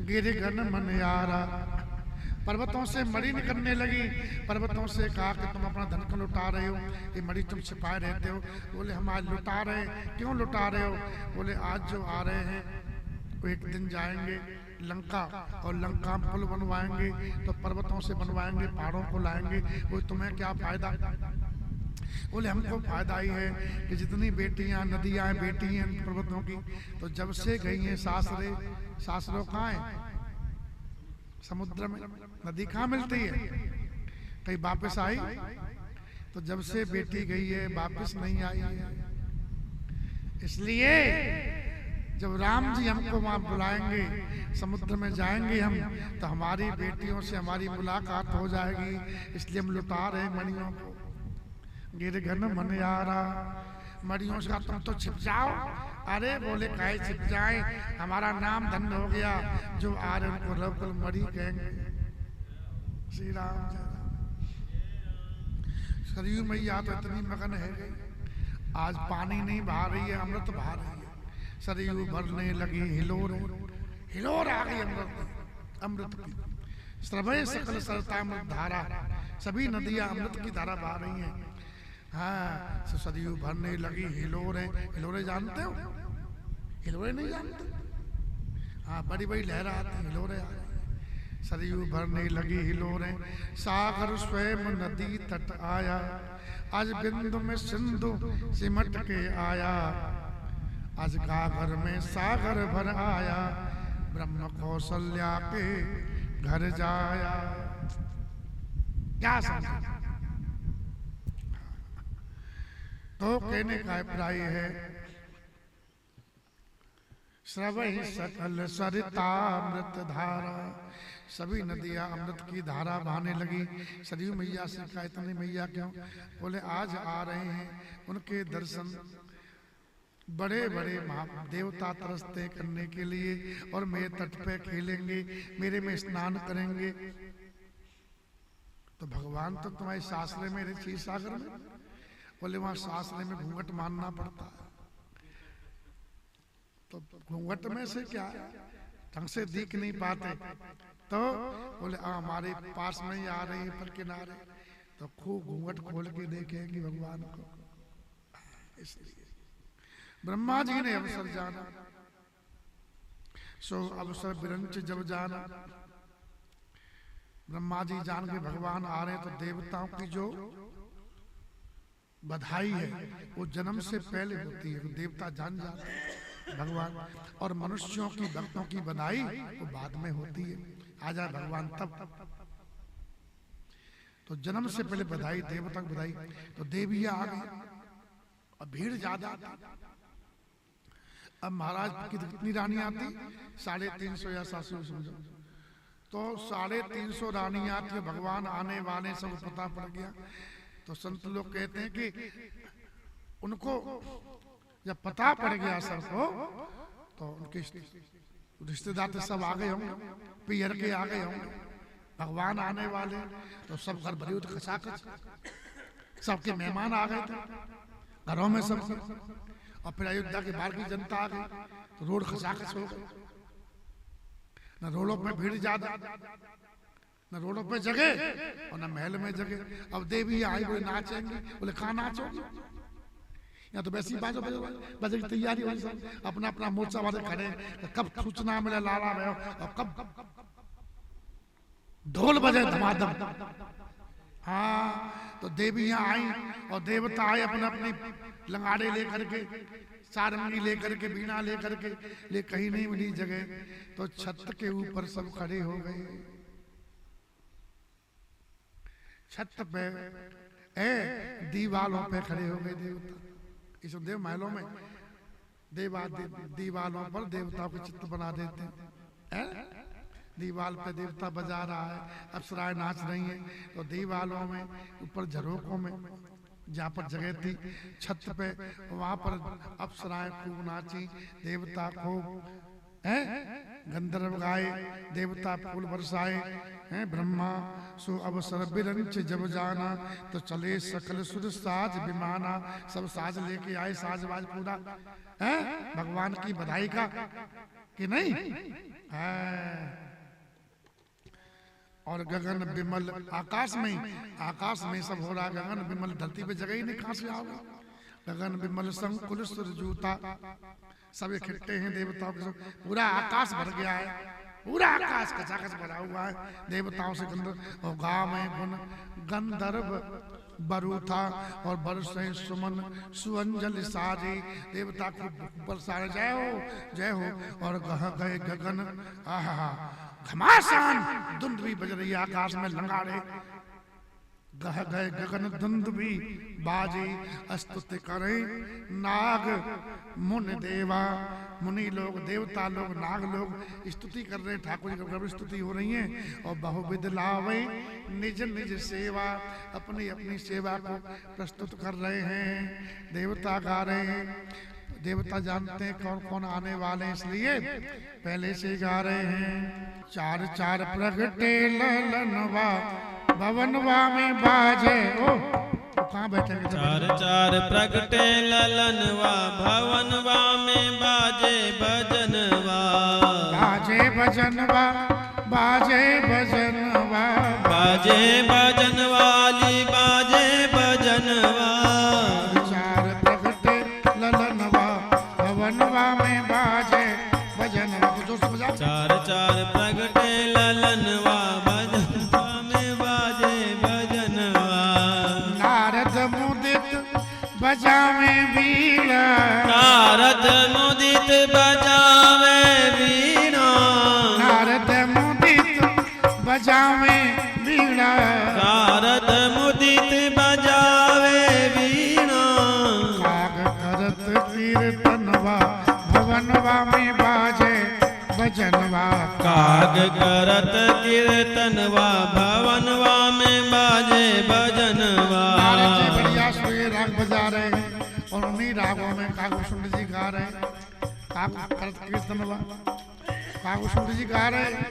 गिरिघन मनियारा। पर्वतों से मणि निकलने लगी। पर्वतों से कहा कि तुम अपना धन क्यों लुटा रहे हो, ये मणि तुम छिपाए रहते हो। बोले हम आज लुटा रहे। क्यों लुटा रहे हो? बोले आज जो आ रहे हैं वो एक दिन जाएंगे लंका, और लंका में पुल बनवाएंगे, तो पर्वतों से बनवाएंगे, पहाड़ों को लाएंगे। वो तुम्हें क्या फायदा? बोले हमको फायदा ही है कि जितनी बेटियां नदियां बेटी हैं पर्वतों की, तो जब से गई हैं सासरों कहाँ है? समुद्र में। नदी कहाँ मिलती है? कहीं वापस आई? तो जब से बेटी गई है वापस नहीं आई है। इसलिए जब राम जी हमको वहां बुलाएंगे, समुद्र में जाएंगे हम, तो हमारी बेटियों से हमारी मुलाकात हो जाएगी। इसलिए हम लुटा रहे मणियों को। गिरघन मनियारा। मणियों से तुम तो छिप जाओ। अरे बोले काहे छिप जाए, हमारा नाम धन्य हो गया, जो आ रहे उनको रघुकुल मणि कहेंगे। श्री राम जय राम। सरयू मैया तो इतनी मगन है गई, आज पानी नहीं बहा रही है, अमृत बहा रही है। सरयू भरने लगी हिलोर, हिलोर आ गई अमृत की। स्रवय सकल सरतामृत धारा, सभी नदियां अमृत की धारा बहा रही हैं। हाँ, सरयू भरने लगी हिलोरे। हिलोरे जानते हो? हिलोरे नहीं जानते? हाँ, बड़ी बड़ी लहरा आती, हिलोरे आ रही। सरयू भरने लगी हिलोरे, सागर स्वयं नदी तट आया, आज बिंदु में सिंधु सिमट के आया, आज गागर में सागर भर आया, ब्रह्म कौशल्या के घर जाया। क्या समझे? तो कहने का अभिप्राय है स्रवहि सकल सरितामृत धारा, सभी नदियां अमृत की धारा बहाने लगी। सरयू मैया से कहा इतनी मैया क्यों? बोले आज आ रहे हैं उनके दर्शन, बड़े बड़े देवता तरसते करने के लिए, और मेरे तट पे खेलेंगे, मेरे में स्नान करेंगे। तो भगवान तो तुम्हारे सासरे में क्षीर सागर में, बोले वहां सासरे में घूंघट मानना पड़ता है। तो घूंघट में से क्या ढंग से दिख नहीं पाते, तो बोले हमारे पास में ही आ रहे हैं पर किनारे, तो खूब घूंघट खोल के देखेंगे भगवान को। इसलिए ब्रह्मा जी ने अवसर जाना, सो अवसर बिरंच जब जाना। ब्रह्मा जी जान के भगवान आ रहे, तो देवताओं की जो बधाई है वो जन्म से पहले होती है, देवता जान जाते हैं भगवान, और मनुष्यों की भक्तों की बधाई वो बाद में होती है। आ जाए भगवान तब, तो जन्म से पहले बधाई, देवता की बधाई। तो देवियां आ गई और भीड़ ज्यादा। अब महाराज की कितनी रानियां थी? 350 या 700 समझो, तो 350 रानियां थी। भगवान आने वाले सब पता पड़ गया। तो संत लोग कहते हैं कि उनको जब पता पड़ गया सबको, तो उनके रिश्तेदार तो सब आ गए होंगे, पियर के आ गए होंगे, भगवान आने वाले, तो सब घर भरी हुई खचाखच, सबके मेहमान आ गए थे घरों में सब। और फिर अयोध्या के बाहर की जनता आ गई, तो रोड खचाखच हो गई, न रोडों में भीड़ ज्यादा, न रोडों पे जगह और न महल में जगह। अब देवी आई, बोले नाचेंगे, बोले कहाँ नाचोगे? यहाँ तो वैसी बाजो बजे की तैयारी हो, सब अपना अपना मोर्चा वाले खड़े, कब सूचना मिले लाला में, और कब ढोल बजे धमाधम। हाँ, तो देवियां आई और देवता आए अपने अपने लंगाड़े लेकर के, सारंगी लेकर के, बीना लेकर के, ले कहीं नहीं मिली जगह, तो छत के ऊपर सब खड़े हो गए। छत पे दीवालों पे खड़े हो गए देवता। इस देव महलों में दीवालों पर देवताओं के चित्र बना देते हैं। दीवाल पे देवता बजा रहा है, अप्सराएं नाच रही हैं, तो दीवालों में ऊपर झरोकों में जहाँ पर जगह थी छत पे, वहां पर अप्सराएं खूब नाची, देवता खूब गंधर्व गाए, देवता फूल बरसाए हैं। ब्रह्मा सो अवसर बिरंच जब जाना, तो चले सकल सुर साज विमाना। सब साज लेके आए, साजबाज पूरा है भगवान की बधाई का कि नहीं है। और गगन विमल, आकाश में सब हो रहा। गगन विमल, धरती पे जगह ही नहीं, कहां से आओगे? गगन विमल संकुल सुर जूता, सब इकट्ठे हैं देवताओं के सब। पूरा आकाश भर गया है, पूरा आकाश खचाखच भरा हुआ है देवताओं से। गंधर्व और गाँव में गुण गंधर्व बरु था, और बरसे सुमन सुअंजलि साजी। देवता को बरसाए जय हो। और गह गए गगन, आहा घमासान धुंध भी बज रही है आकाश में, लंगाड़े गह गए गगन धुंध भी बाजी। स्तुति करे नाग मुनि देवा, मुनि लोग, देवता लोग, नाग लोग स्तुति कर रहे हैं, ठाकुर जी की स्तुति हो रही है। और बहुविध लावे निज निज सेवा, अपनी अपनी सेवा को प्रस्तुत कर रहे हैं, देवता गा रहे हैं। देवता जानते हैं कौन कौन आने वाले हैं, इसलिए पहले से गा रहे हैं। चार चार प्रगटे ललनवा, भवनवा में बाजे। ओ कहाँ बैठे? चार चार प्रगटे ललनवा, भवनवा में बाजे भजनवा। बाजे भजनवा, बाजे भजनवा, बाजे भजन वाली बाजे भजनवा। चार प्रगटे ललनवा, भवनवा में बाजे भजनवा। जोर से बजाओ। चार चार प्रगटे ललनवा, भजनवा में बाजे भजनवा। नारद मुदित बजावे वीणा, नारद मुदित बजावे वीणा। नारद मुदित बजावे वीणा, नारद मुदित बजावे वीणा। काग करत कीर्तनवा, भवनवा में बाजे राग करत कीर्तनवा भवनवा में बाजे भजनवा। नारद जी बढ़िया सुए राग बजा रहे हैं और उन्हीं रागों में काकभूषण जी गा रहे हैं। काक करत कीर्तनवा काकभूषण जी गा रहे हैं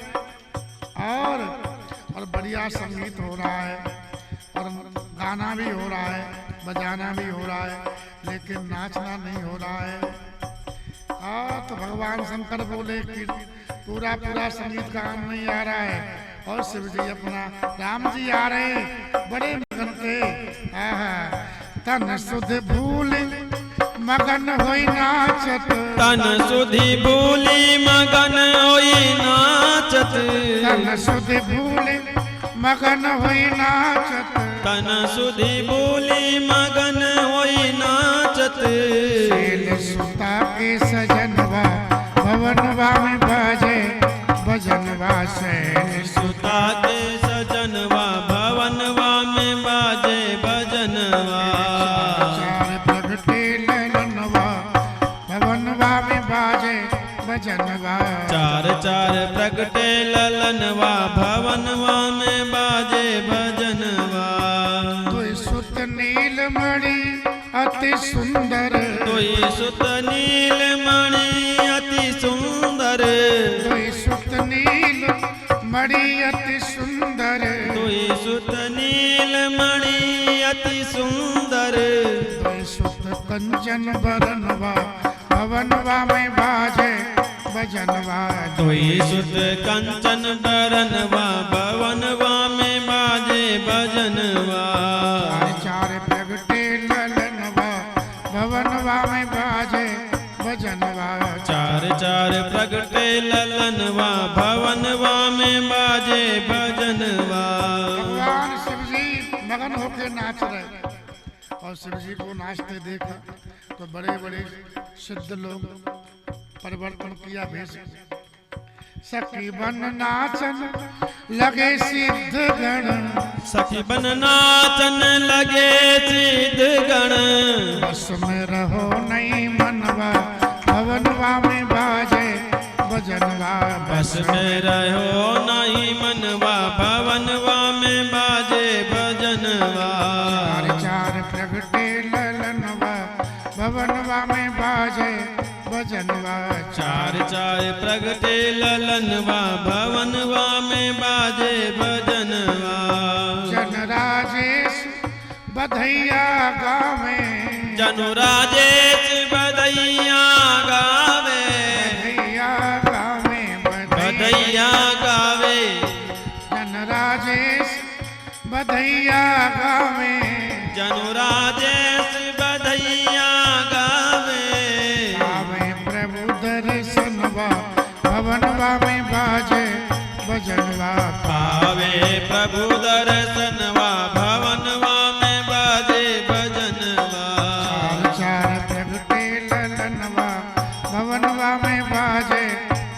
और बढ़िया संगीत हो रहा है और गाना भी हो रहा है, बजाना भी हो रहा है, लेकिन नाचना नहीं हो रहा है। तो भगवान शंकर बोले कि पूरा संगीत गान नहीं आ रहा है और शिव जी अपना राम जी आ रहे हैं बड़े मगन के। तन सुध भूल मगन होई नाचत, तन सुधि भूली मगन होई नाचत, तन सुध भूल मगन होई नाचत, तन सुधि भूली मगन होई नाचत। शैल सुता के सजनवा भवनवा में बाजे भजनवा। शैल सुता के सजनवा भवनवा में बाजे भजनवा। चार प्रगटे ललनवा भवनवा में बाजे भजनवा। चार प्रगटे ललनवा भवनवा में बाजे भजनवा। तोय सुत नीलमणि अति सुंदर, तोय सुत नीलमणि अति सुंदर, तोय सुत नीलमणि अति सुंदर, तोय सुत नीलमणि अति सुंदर। तोय सुत कंचन बरनवा भवनवा में बाजे भजनवा। तोय सुत कंचन बरनवा भवनवा में बाजे भजनवा। चार प्रगटे ललनवा भवनवा में बाजे भजनवा। चार प्रगटे ललनवा भवनवा में बाजे भजनवा। भगवान शिव जी मगन होके नाच रहे और शिव जी को नाचते देखा तो बड़े बड़े सिद्ध लोग परिवर्तन किया भेष। सखी बन नाचन लगे सिद्ध गण, सखी बन नाचन लगे सिद्ध गण। बस में रहो नहीं मनवा भवनवा में बाजे भजनवा। बस में रहो नहीं मनवा भवनवा में बाजे भजनवा। चार प्रगटे ललनवा भवनवा में बाजे भजनवा। चार प्रगटे ललनवा भवनवा में बाजे भजनवा। जन राजेश बधैया गावे, जनु राजेश बधैया गावे, बधैया गावे, बधैया गावे। जन राजेश बधैया गावे, जनु राजेश बधैया गावे। गावे प्रभु दर्शनवा भवनवा में बाजे भजनवा। पावे प्रभु दर्शनवा भवनवा में बाजे भजनवा। चार प्रगटे ललनवा भवनवा में बाजे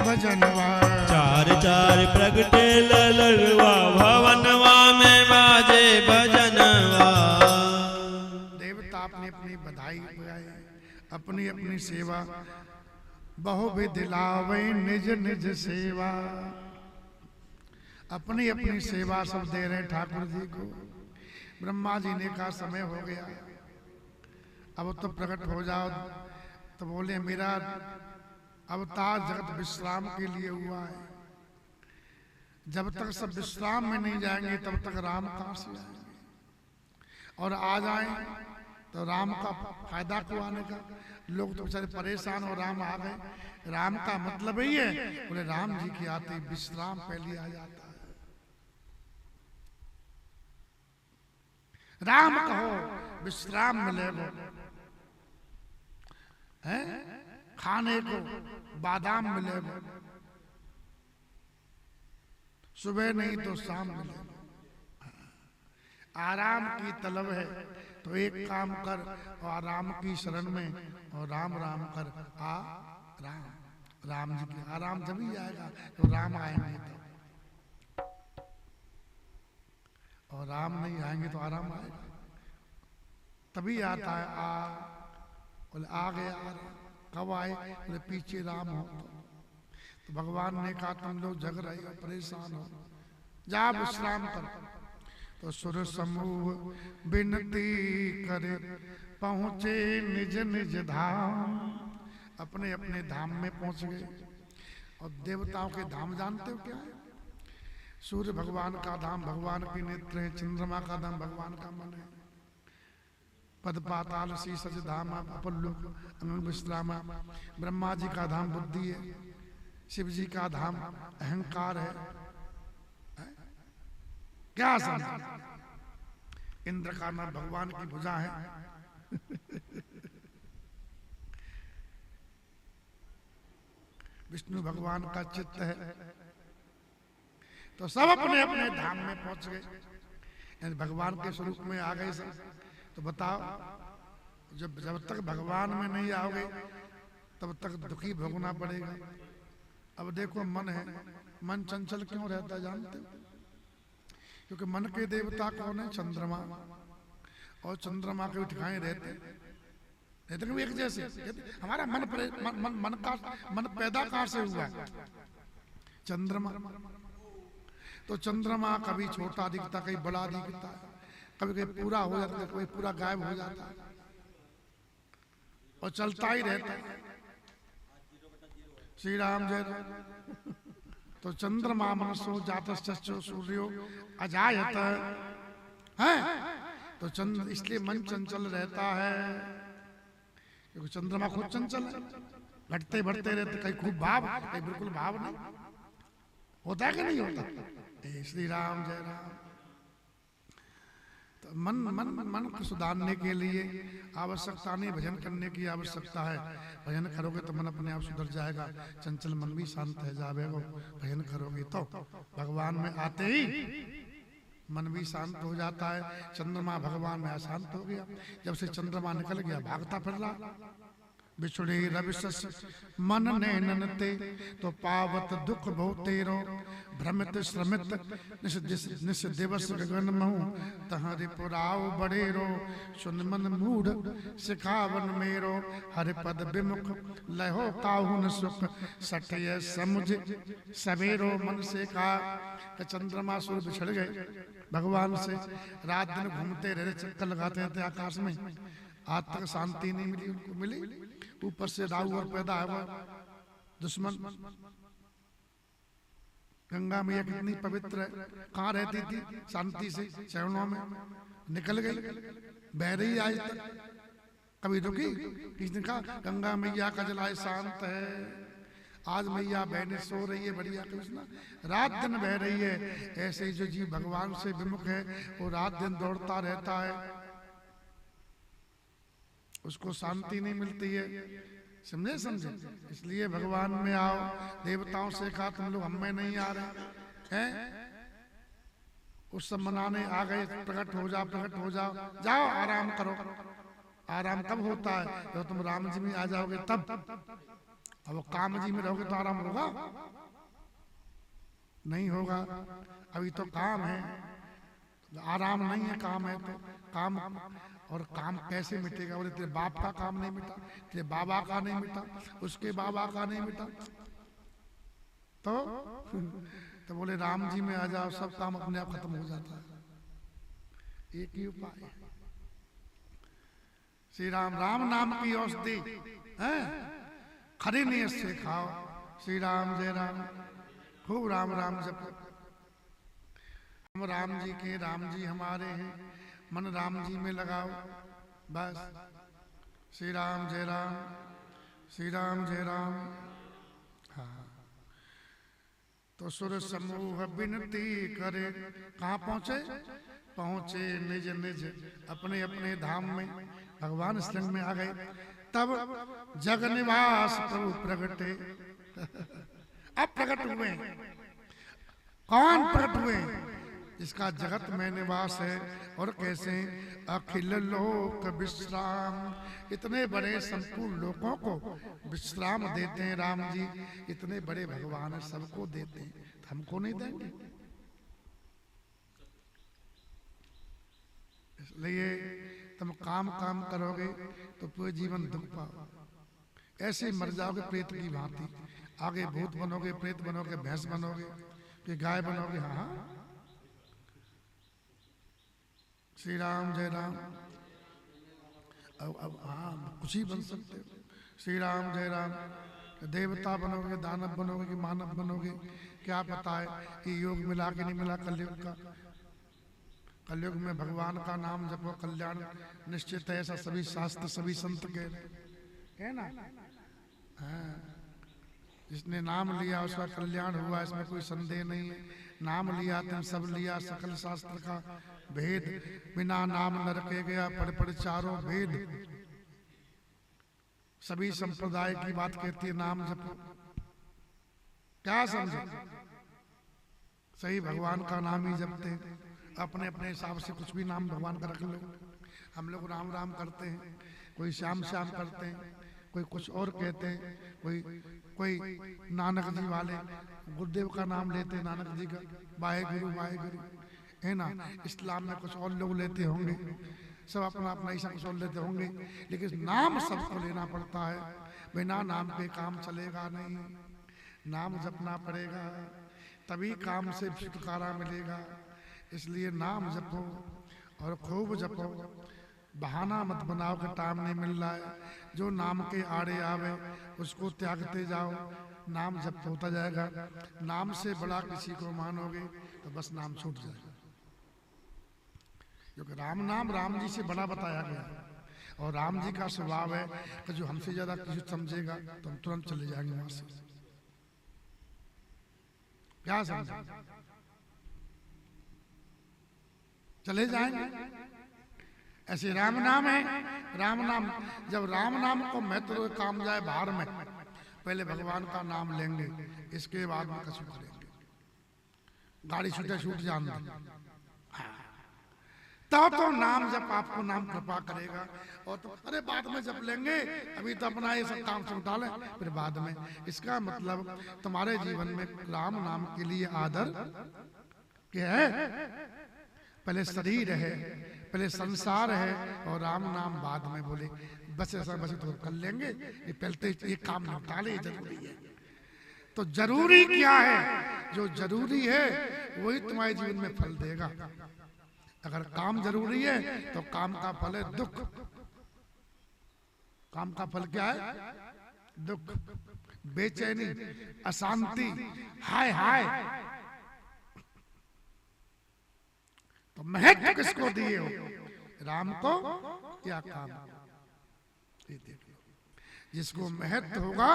भजनवा। चार प्रगटे ललनवा भवनवा में बाजे भजनवा। देवता अपनी अपनी बधाई बजाए, अपनी अपनी सेवा बहुविध लावे निज निज सेवा। अपनी अपनी सेवा सब दे रहे ठाकुर जी को। ब्रह्मा जी ने कहा समय हो गया, अब तो प्रकट हो जाओ। तो बोले मेरा अवतार जगत विश्राम के लिए हुआ है। जब तक सब विश्राम में नहीं जाएंगे तब तक राम कहां से आएंगे, और आ जाएं तो राम का फायदा को आने का। लोग तो बेचारे परेशान हो, राम आ गए। राम का मतलब ही है, बोले राम जी की आते विश्राम पहले आ जाता है। राम कहो विश्राम मिलेगा, है खाने को बादाम मिलेगा, सुबह नहीं तो शाम मिलेगा। आराम की तलब है तो एक काम कर और राम की शरण में और राम राम कर आ राम। राम जी की आराम जब ही आएगा तो राम आएंगे तो, और राम नहीं आएंगे तो आराम आएगा। तभी आता है आ, बोले आ गया। कब आए? बोले पीछे राम हो तो तो भगवान ने कहा तुम लोग जग रहे हो, परेशान हो, जा विश्राम कर। तो सुर समूह विनती करे पहुंचे निज निज धाम, अपने अपने धाम में पहुंच गए। और देवताओं के धाम जानते हो क्या है? सूर्य भगवान का धाम भगवान के नेत्र है, चंद्रमा का धाम भगवान का मन है, पद पाताल शीस धाम अपल्लोक अनंत विश्रामा। ब्रह्मा जी का धाम बुद्धि है, शिव जी का धाम अहंकार है। क्या समझ? इंद्र का नाम भगवान की भुजा है। विष्णु भगवान का चित्त है। तो सब अपने अपने धाम में पहुंच गए, यानी भगवान के स्वरूप में आ गए सब। तो बताओ, जब तक भगवान में नहीं आओगे तब तक दुखी भोगना पड़ेगा। अब देखो मन है, मन चंचल क्यों रहता है जानते हो? क्योंकि मन के देवता कौन है? चंद्रमा। और चंद्रमा के ठिकाने रहते एक जैसे। हमारा मन पैदा कहां से हुआ? चंद्रमा। तो चंद्रमा कभी छोटा दिखता, कभी बड़ा दिखता है, कभी कभी पूरा हो जाता है, कभी पूरा गायब हो जाता है, और चलता ही रहता है। श्री राम जय राम। तो चंद्रमा मनसो जातश्चो सूर्यो अजायत है। तो चंद्र, इसलिए मन चंचल रहता है, क्योंकि चंद्रमा खुद चंचल है, घटते बढ़ते रहते, कहीं खूब भाव, कहीं बिल्कुल भाव नहीं। होता है कि नहीं होता? श्री राम जय राम। तो मन को सुधारने के लिए आवश्यकता नहीं, भजन करने की आवश्यकता है। भजन करोगे तो मन अपने आप सुधर जाएगा, चंचल मन भी शांत है जाएगा। भजन करोगे तो भगवान में आते ही मन भी शांत हो जाता है। चंद्रमा भगवान में अशांत हो गया, जब से चंद्रमा निकल गया भागता फिर रहा। बिछुड़े रविशस मन नैननते तो पावत दुख बहुतेरो, भ्रमित श्रमित निस दिवस गगन महु तहरि पुराव बड़ेरो। सुन मन मूढ़ सिखावन मेरो, हरि पद विमुख लहो काहुन सुख। सटय समुझ सवेरो मन से कहा कि चंद्रमा सूर्य बिछड़ गए भगवान से, रात दिन घूमते रहे, चक्कर लगाते रहते आकाश में, आज तक शांति नहीं मिली उनको। मिली ऊपर से राहु और पैदा हुआ दुश्मन। गंगा मैया कितनी पवित्र है, कहाँ रहती थी? शांति से चरणों में, निकल गई, बह रही आज तक, कभी रुकी? किसी ने कहा गंगा मैया का जलाए शांत है, आज मैया बहने सो रही है बढ़िया। कृष्णा रात दिन बह रही है। ऐसे ही जो जीव भगवान से विमुख है वो रात दिन दौड़ता रहता है, उसको शांति नहीं मिलती है। समझे? इसलिए भगवान में आओ। देवताओं से कहा तुम लोग हम में नहीं आ रहे हैं, उस सब मनाने आ गए, प्रकट हो जाओ, जाओ आराम करो। आराम कब होता है? जब तुम राम जी में आ जाओगे तब। अब वो काम जी में रहोगे तो आराम होगा? नहीं होगा। अभी तो काम है, आराम नहीं है, काम है। तो काम, और काम कैसे मिटेगा? बोले तेरे बाप का काम नहीं मिटा, तेरे बाबा का नहीं मिटा, उसके बाबा का नहीं मिटा, तो बोले राम जी में आ जाओ, सब काम अपने आप खत्म हो जाता है। एक ही उपाय है, श्री राम। राम नाम की औषधि है, खरी नीयत से खाओ। श्री राम जय राम, खूब राम राम जपो। हम राम जी के, राम जी हमारे हैं, मन राम जी में लगाओ बस। श्री राम जय राम, श्री राम जय राम। हाँ, तो सुर समूह विनती करे, कहाँ पहुंचे? पहुंचे निज निज अपने अपने धाम में। भगवान स्लिंग में आ गए, तब जग निवास प्रभु प्रगटे। अब प्रकट हुए। कौन प्रकट हुए? जिसका जगत में निवास है। और कैसे? अखिल लोक विश्राम, इतने बड़े संपूर्ण लोगों को विश्राम देते हैं राम जी। इतने बड़े भगवान है, सबको देते हैं, हमको नहीं देंगे? इसलिए तुम काम करोगे तो पूरे जीवन दुख पाओ, ऐसे मर जाओगे प्रेत की भांति। आगे भूत बनोगे, प्रेत बनोगे, भैंस बनोगे, कि गाय बनोगे? हाँ, श्री राम जय राम। अब हाँ, कुछ ही बन सकते हो। श्री राम जय राम। देवता बनोगे, दानव बनोगे कि मानव बनोगे, क्या पता है कि योग मिला कि नहीं मिला कलयुग का। कलयुग में भगवान का नाम जपो, कल्याण निश्चित है, ऐसा सभी शास्त्र सभी संत कहते हैं ना। हाँ, जिसने नाम लिया उसका कल्याण हुआ, इसमें कोई संदेह नहीं है। नाम लिया तुम सब लिया, सकल शास्त्र का भेद, बिना नाम न रखे गया, पढ़ चारों वेद। सभी संप्रदाय की बात कहती है नाम जपो। क्या समझे? सही भगवान का नाम ही जपते हैं। अपने अपने हिसाब से कुछ भी नाम भगवान का रख लो। हम लोग राम राम करते हैं, कोई श्याम श्याम करते हैं, कोई कुछ और कहते हैं, कोई नानक जी वाले गुरुदेव का नाम लेते हैं, नानक जी का वाहे गुरु है ना। इस्लाम में कुछ और लोग लेते होंगे, सब अपना अपना ऐसा कुछ और लेते होंगे, लेकिन नाम सबको लेना पड़ता है। बिना नाम के काम चलेगा नहीं, नाम जपना पड़ेगा, तभी काम से छुटकारा मिलेगा। इसलिए नाम जपो और खूब जपो। बहाना मत बनाओ कि टाइम नहीं मिल रहा है। जो नाम के आड़े आवे उसको त्यागते जाओ, नाम जप होता जाएगा। नाम से बड़ा किसी को मानोगे तो बस नाम छूट जाएगा, क्योंकि राम नाम राम जी से बड़ा बताया गया। और राम जी का स्वभाव है कि जो हमसे ज्यादा किसी समझेगा तो हम तुरंत चले जाएंगे वहां से। क्या समझे? चले जाएंगे। ऐसे राम नाम है, राम नाम जब राम नाम को महत्व काम जाए बाहर में, पहले भगवान का नाम लेंगे, इसके बाद में कछु करेंगे। गाड़ी छूटे छूट जान तो नाम जब आपको नाम कृपा करेगा। और तो अरे बाद में जब लेंगे, अभी तो अपना ये सब काम से उठा लें, फिर बाद में। इसका मतलब तुम्हारे जीवन में राम नाम के लिए आदर क्या है? पहले शरीर है, पहले संसार है, और राम नाम बाद में बोले। बस ऐसा बस तो कर लेंगे, ये पहले ये काम निपटा ले, जरूरी है। तो जरूरी क्या है? जो जरूरी है वही तुम्हारे जीवन में फल देगा। अगर काम जरूरी है तो काम का फल है दुख। काम का फल क्या है? दुख, बेचैनी, अशांति, हाय हाय। तो महत्व किसको दिए हो? राम को या काम को? ये देख लो। जिसको महत्व होगा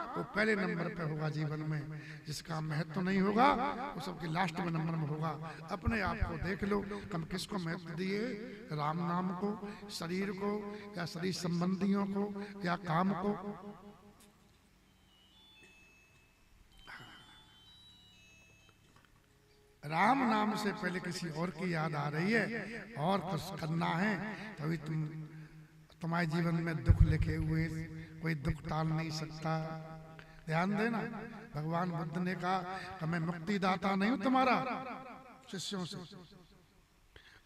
वो पहले नंबर पे होगा जीवन में, जिसका महत्व नहीं होगा वो सबके लास्ट में नंबर में होगा। अपने आप को देख लो, हम किसको महत्व दिए? राम नाम को, शरीर को, या शरीर संबंधियों को, या काम को? राम नाम से पहले किसी और की याद आ रही है और कुछ करना है, तभी तुम्हारे जीवन में दुख लिखे हुए कोई दुख टाल नहीं सकता। ध्यान देना, भगवान बुद्ध ने कहा कि मैं मुक्तिदाता नहीं हूं तुम्हारा शिष्यों से,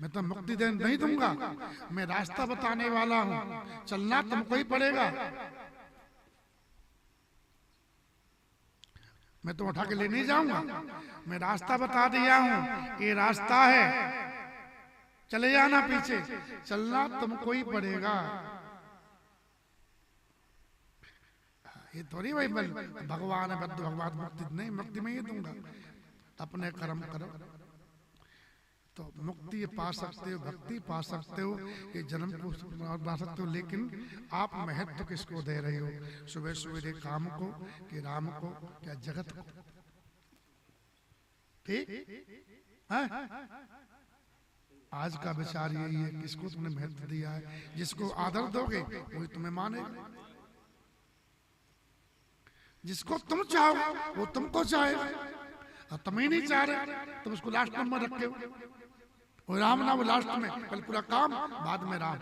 मैं तो मुक्ति दे नहीं दूंगा, मैं रास्ता बताने वाला हूं, चलना तुमको ही पड़ेगा। मैं तो उठा के ले नहीं जाऊंगा, मैं रास्ता बता दिया हूं, ये रास्ता है, चले जाना पीछे, चलना तुमको ही पड़ेगा। ये थोड़ी भाई भगवान है, भगवान मुक्ति नहीं, मुक्ति मैं ही दूंगा। अपने कर्म करो तो मुक्ति पा सकते हो, भक्ति पा सकते हो, ये जन्म को बना सकते हो। लेकिन आप महत्व किसको दे रहे हो? सुबह सवेरे काम को कि राम को, क्या जगत को? ठीक है? आज का विचार यही है, किसको तुमने महत्व दिया है? जिसको आदर दोगे वही तुम्हें मानेगा, जिसको तुम चाहोगे वो तुमको चाहेगा, और तुम ही नहीं चाह रहे, तुम उसको लास्ट नंबर रखे हो। और राम नाम लास्ट में, कल पूरा काम बाद में राम।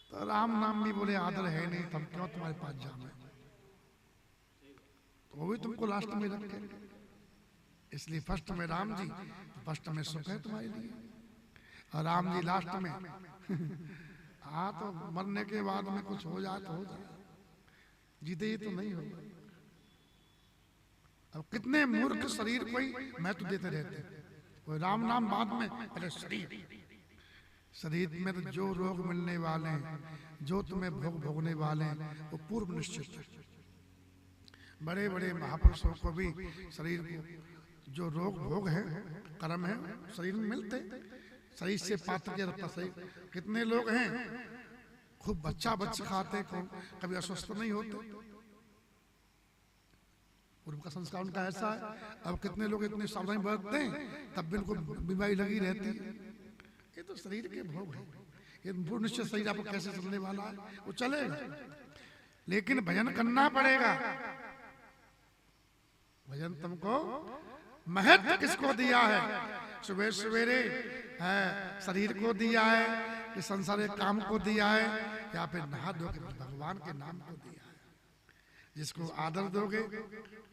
तो राम नाम भी बोले आदर है नहीं, तब क्यों तुम्हारे पास जाना? तो वो भी तुमको लास्ट में रखे, इसलिए फर्स्ट में राम जी, तो फर्स्ट में सुख है तुम्हारे लिए, और राम जी लास्ट में। हाँ, तो मरने के बाद में कुछ हो जाए तो हो जाए, जीते ही तो नहीं होगा। अब कितने मूर्ख शरीर कोई मैं तो देते रहते, कोई राम नाम बाद में, अरे शरीर में तो जो रोग मिलने वाले हैं, जो तुम्हें भोग भोगने वाले हैं, वो पूर्व निश्चित है। बड़े बड़े महापुरुषों को भी शरीर को जो रोग भोग है, कर्म है, शरीर में मिलते, शरीर से पात्र के रहता शरीर। कितने लोग हैं खूब बच्चा खाते, कभी अस्वस्थ नहीं होते, पूर्व का संस्कार उनका ऐसा है। अब कितने लोग इतने सावधानी बरतते हैं, तब भी उनको बीमारी लगी रहती है। ये तो शरीर के भोग है, ये पूर्ण निश्चित शरीर आपको कैसे चलने वाला है, वो चलेगा, लेकिन भजन करना पड़ेगा। भजन तुमको महत्व किसको दिया है? सुबह सवेरे है शरीर को दिया है कि संसार के काम को दिया है, या फिर नहा धो के भगवान के नाम को दिया है। जिसको आदर दोगे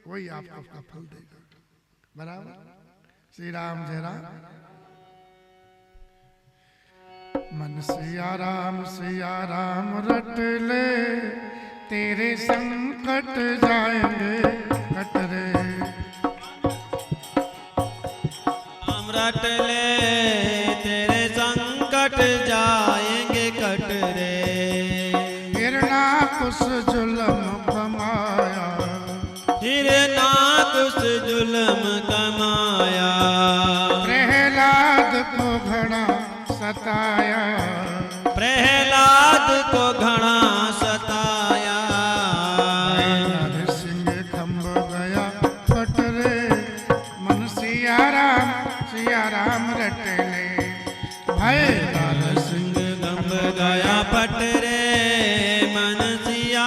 वही आपको उसका फल देगा। बराबर। श्री राम जय राम। मन सिया राम रट ले, तेरे संकट जाएंगे कट रे। राम रट ले, तेरे संकट जाएंगे कट रे। हिरना कुछ जुल्म कमाया, हिरना कुछ जुल्म कमाया। प्रहलाद को घड़ा सताया, प्रहलाद को घड़ा सताया। सिंह खम्भ गया फट रे, मन सिया राम रट ले। भाई सिंह खम्भ गया फट रे, मन सिया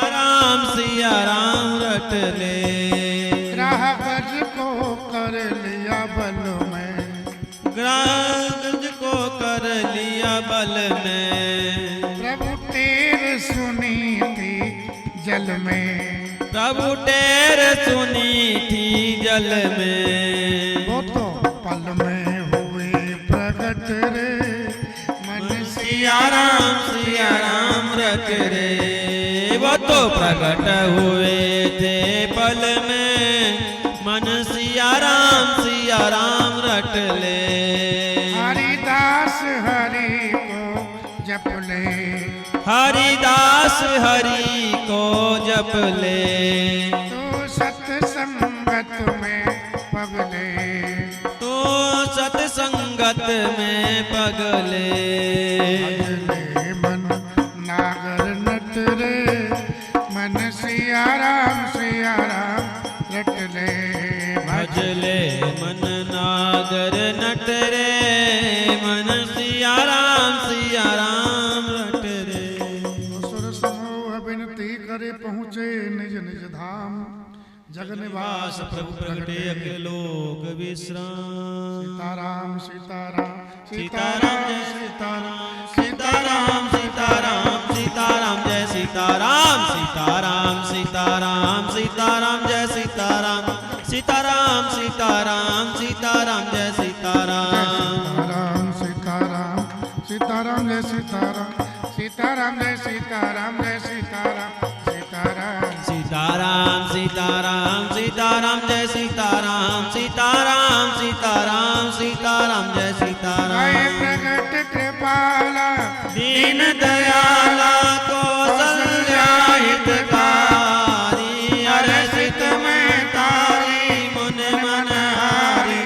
राम रट ले। ग्राहक को कर लिया बल में, ग्राहक को कर लिया बल में। प्रभु टेर सुनी थी जल में, प्रभु टेर सुनी थी जल में। वो तो पल में हुए प्रगट रे, मन सिया राम रट रे। वो तो प्रकट हुए थे पल में, मन सिया राम रट ले। हरिदास हरि को जप ले, हरिदास हरि को जप ले। तो सत्संगत में पगले, तो सत्संगत में पगले। भजले मन नागर नट रे, मन सिया राम रट ले। भजले मन नागर नट रे, मन सिया राम रट रे। सुर समूह विनती करे पहुँचे निज निज धाम, जग निवास प्रभु प्रगटे अखिलोक विश्राम। सीताराम सीताराम सीताराम जय सीताराम, सीताराम सीताराम सीताराम जय सीताराम। सीताराम सीताराम सीताराम जय सीताराम, सीताराम सीताराम सीताराम जय सीताराम। सीताराम सीताराम जय सीताराम, सीताराम जय सीताराम जय सीताराम। सीताराम सीताराम सीताराम जय सीताराम, सीताराम सीताराम सीताराम जय सीताराम। प्रगट कृपाला दीन दयाला कौशल्या हितकारी, हर्षित में तारी मुन मनहारी।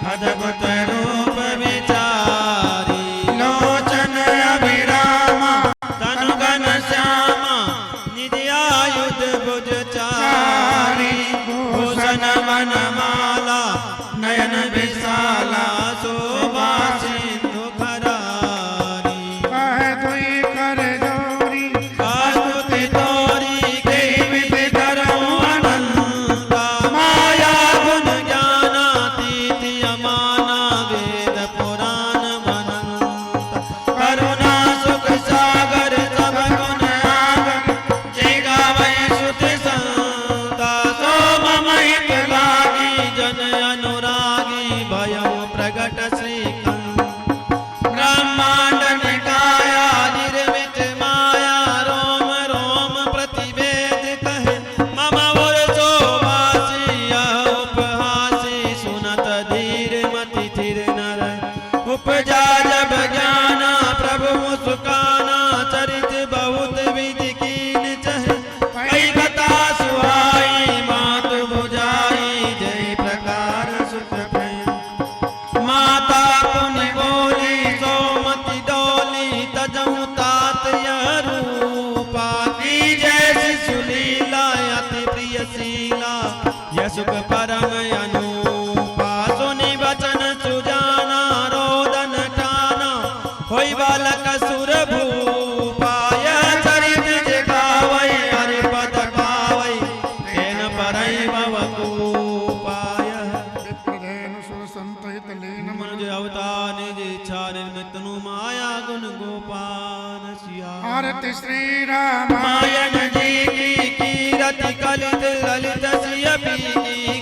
अद्भुत रूप विचारी, लोचन अभिरामा तनु घन श्यामा। निधि आयुध भुज चारी, भूषण वनमाला नयन विशाला। शोभा सिंधु खरारी, कह दुई कर जोरी, स्तुति तोरी कई विधि धरऊ अनंता। माया गुण ज्ञानातीत अमाना, वेद पुराण बनंता। करुणा सुख सागर सब गुण आगर, जय गावै सुत संता। सो मम हित लागी जन अनुरागी, भयउ प्रगट श्रीकांत। ब्रह्मांड निकाया निर्मित माया, रोम रोम प्रतिवेद कहे। मम उर शोभासी माता पुनि बोली सोमति डोली तजहु तात रूपा की जैसी सुलीला अति प्रिय शीला यह सुख परम अनूपा सुनि वचन सुजाना रोदन ठाना होई बालक सुर भूपा यह चरित जगावै हरि पद पावै तेन परई भव कूपाय विप्रधेनु सुर संतहित लीन मनुज अवतार निज इच्छा निर्मित नु माया गुण गोपाल सिया आरती श्री राम मायन जी की कीरति कलित ललित सिय पी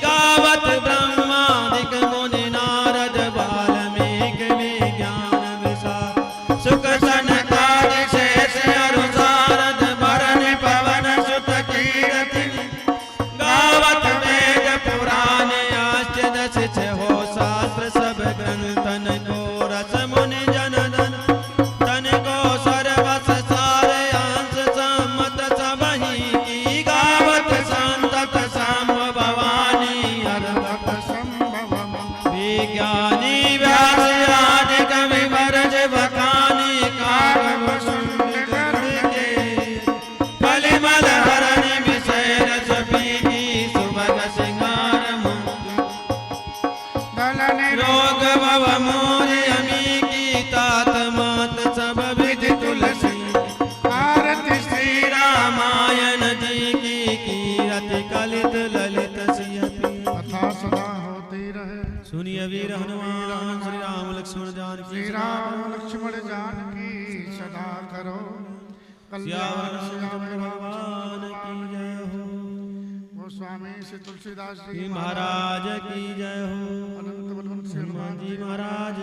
गावत ब्रह्मादिक मुनि नारद वाल्मीक विज्ञान विशाल सुख सनकादि शेष अरु सारद भरन पवन सुत कीरति गावत वेद पुराण अष्टदश हो शास्त्र सब ग्रंथन को रस मुनि जन धन तन को सर्वस सारे अंश सम्मत सबहि की गावत संतत साम भवानी अर्भक संभव विज्ञानी व्यास आदि कवि वरज बखानी काव्य सुंद करके कलिमल हरण विषय रस पीति सुभग सिंगार मुक्त दलने रोग भव मोर अमी की तात मात सब विधि तुलसी आरती श्री रामायण जी की कीरति कलित ललित सियपी कथा सदा होती रहे सुनिय वीर हनुमान श्री राम लक्ष्मण जानकी श्री राम लक्ष्मण जानकी सदा करो कल्याण सियावर सियावर भगवान की जय हो गोस्वामी श्री तुलसीदास श्री जी महाराज की जय हो अनंत बलवंत श्री हनुमान जी महाराज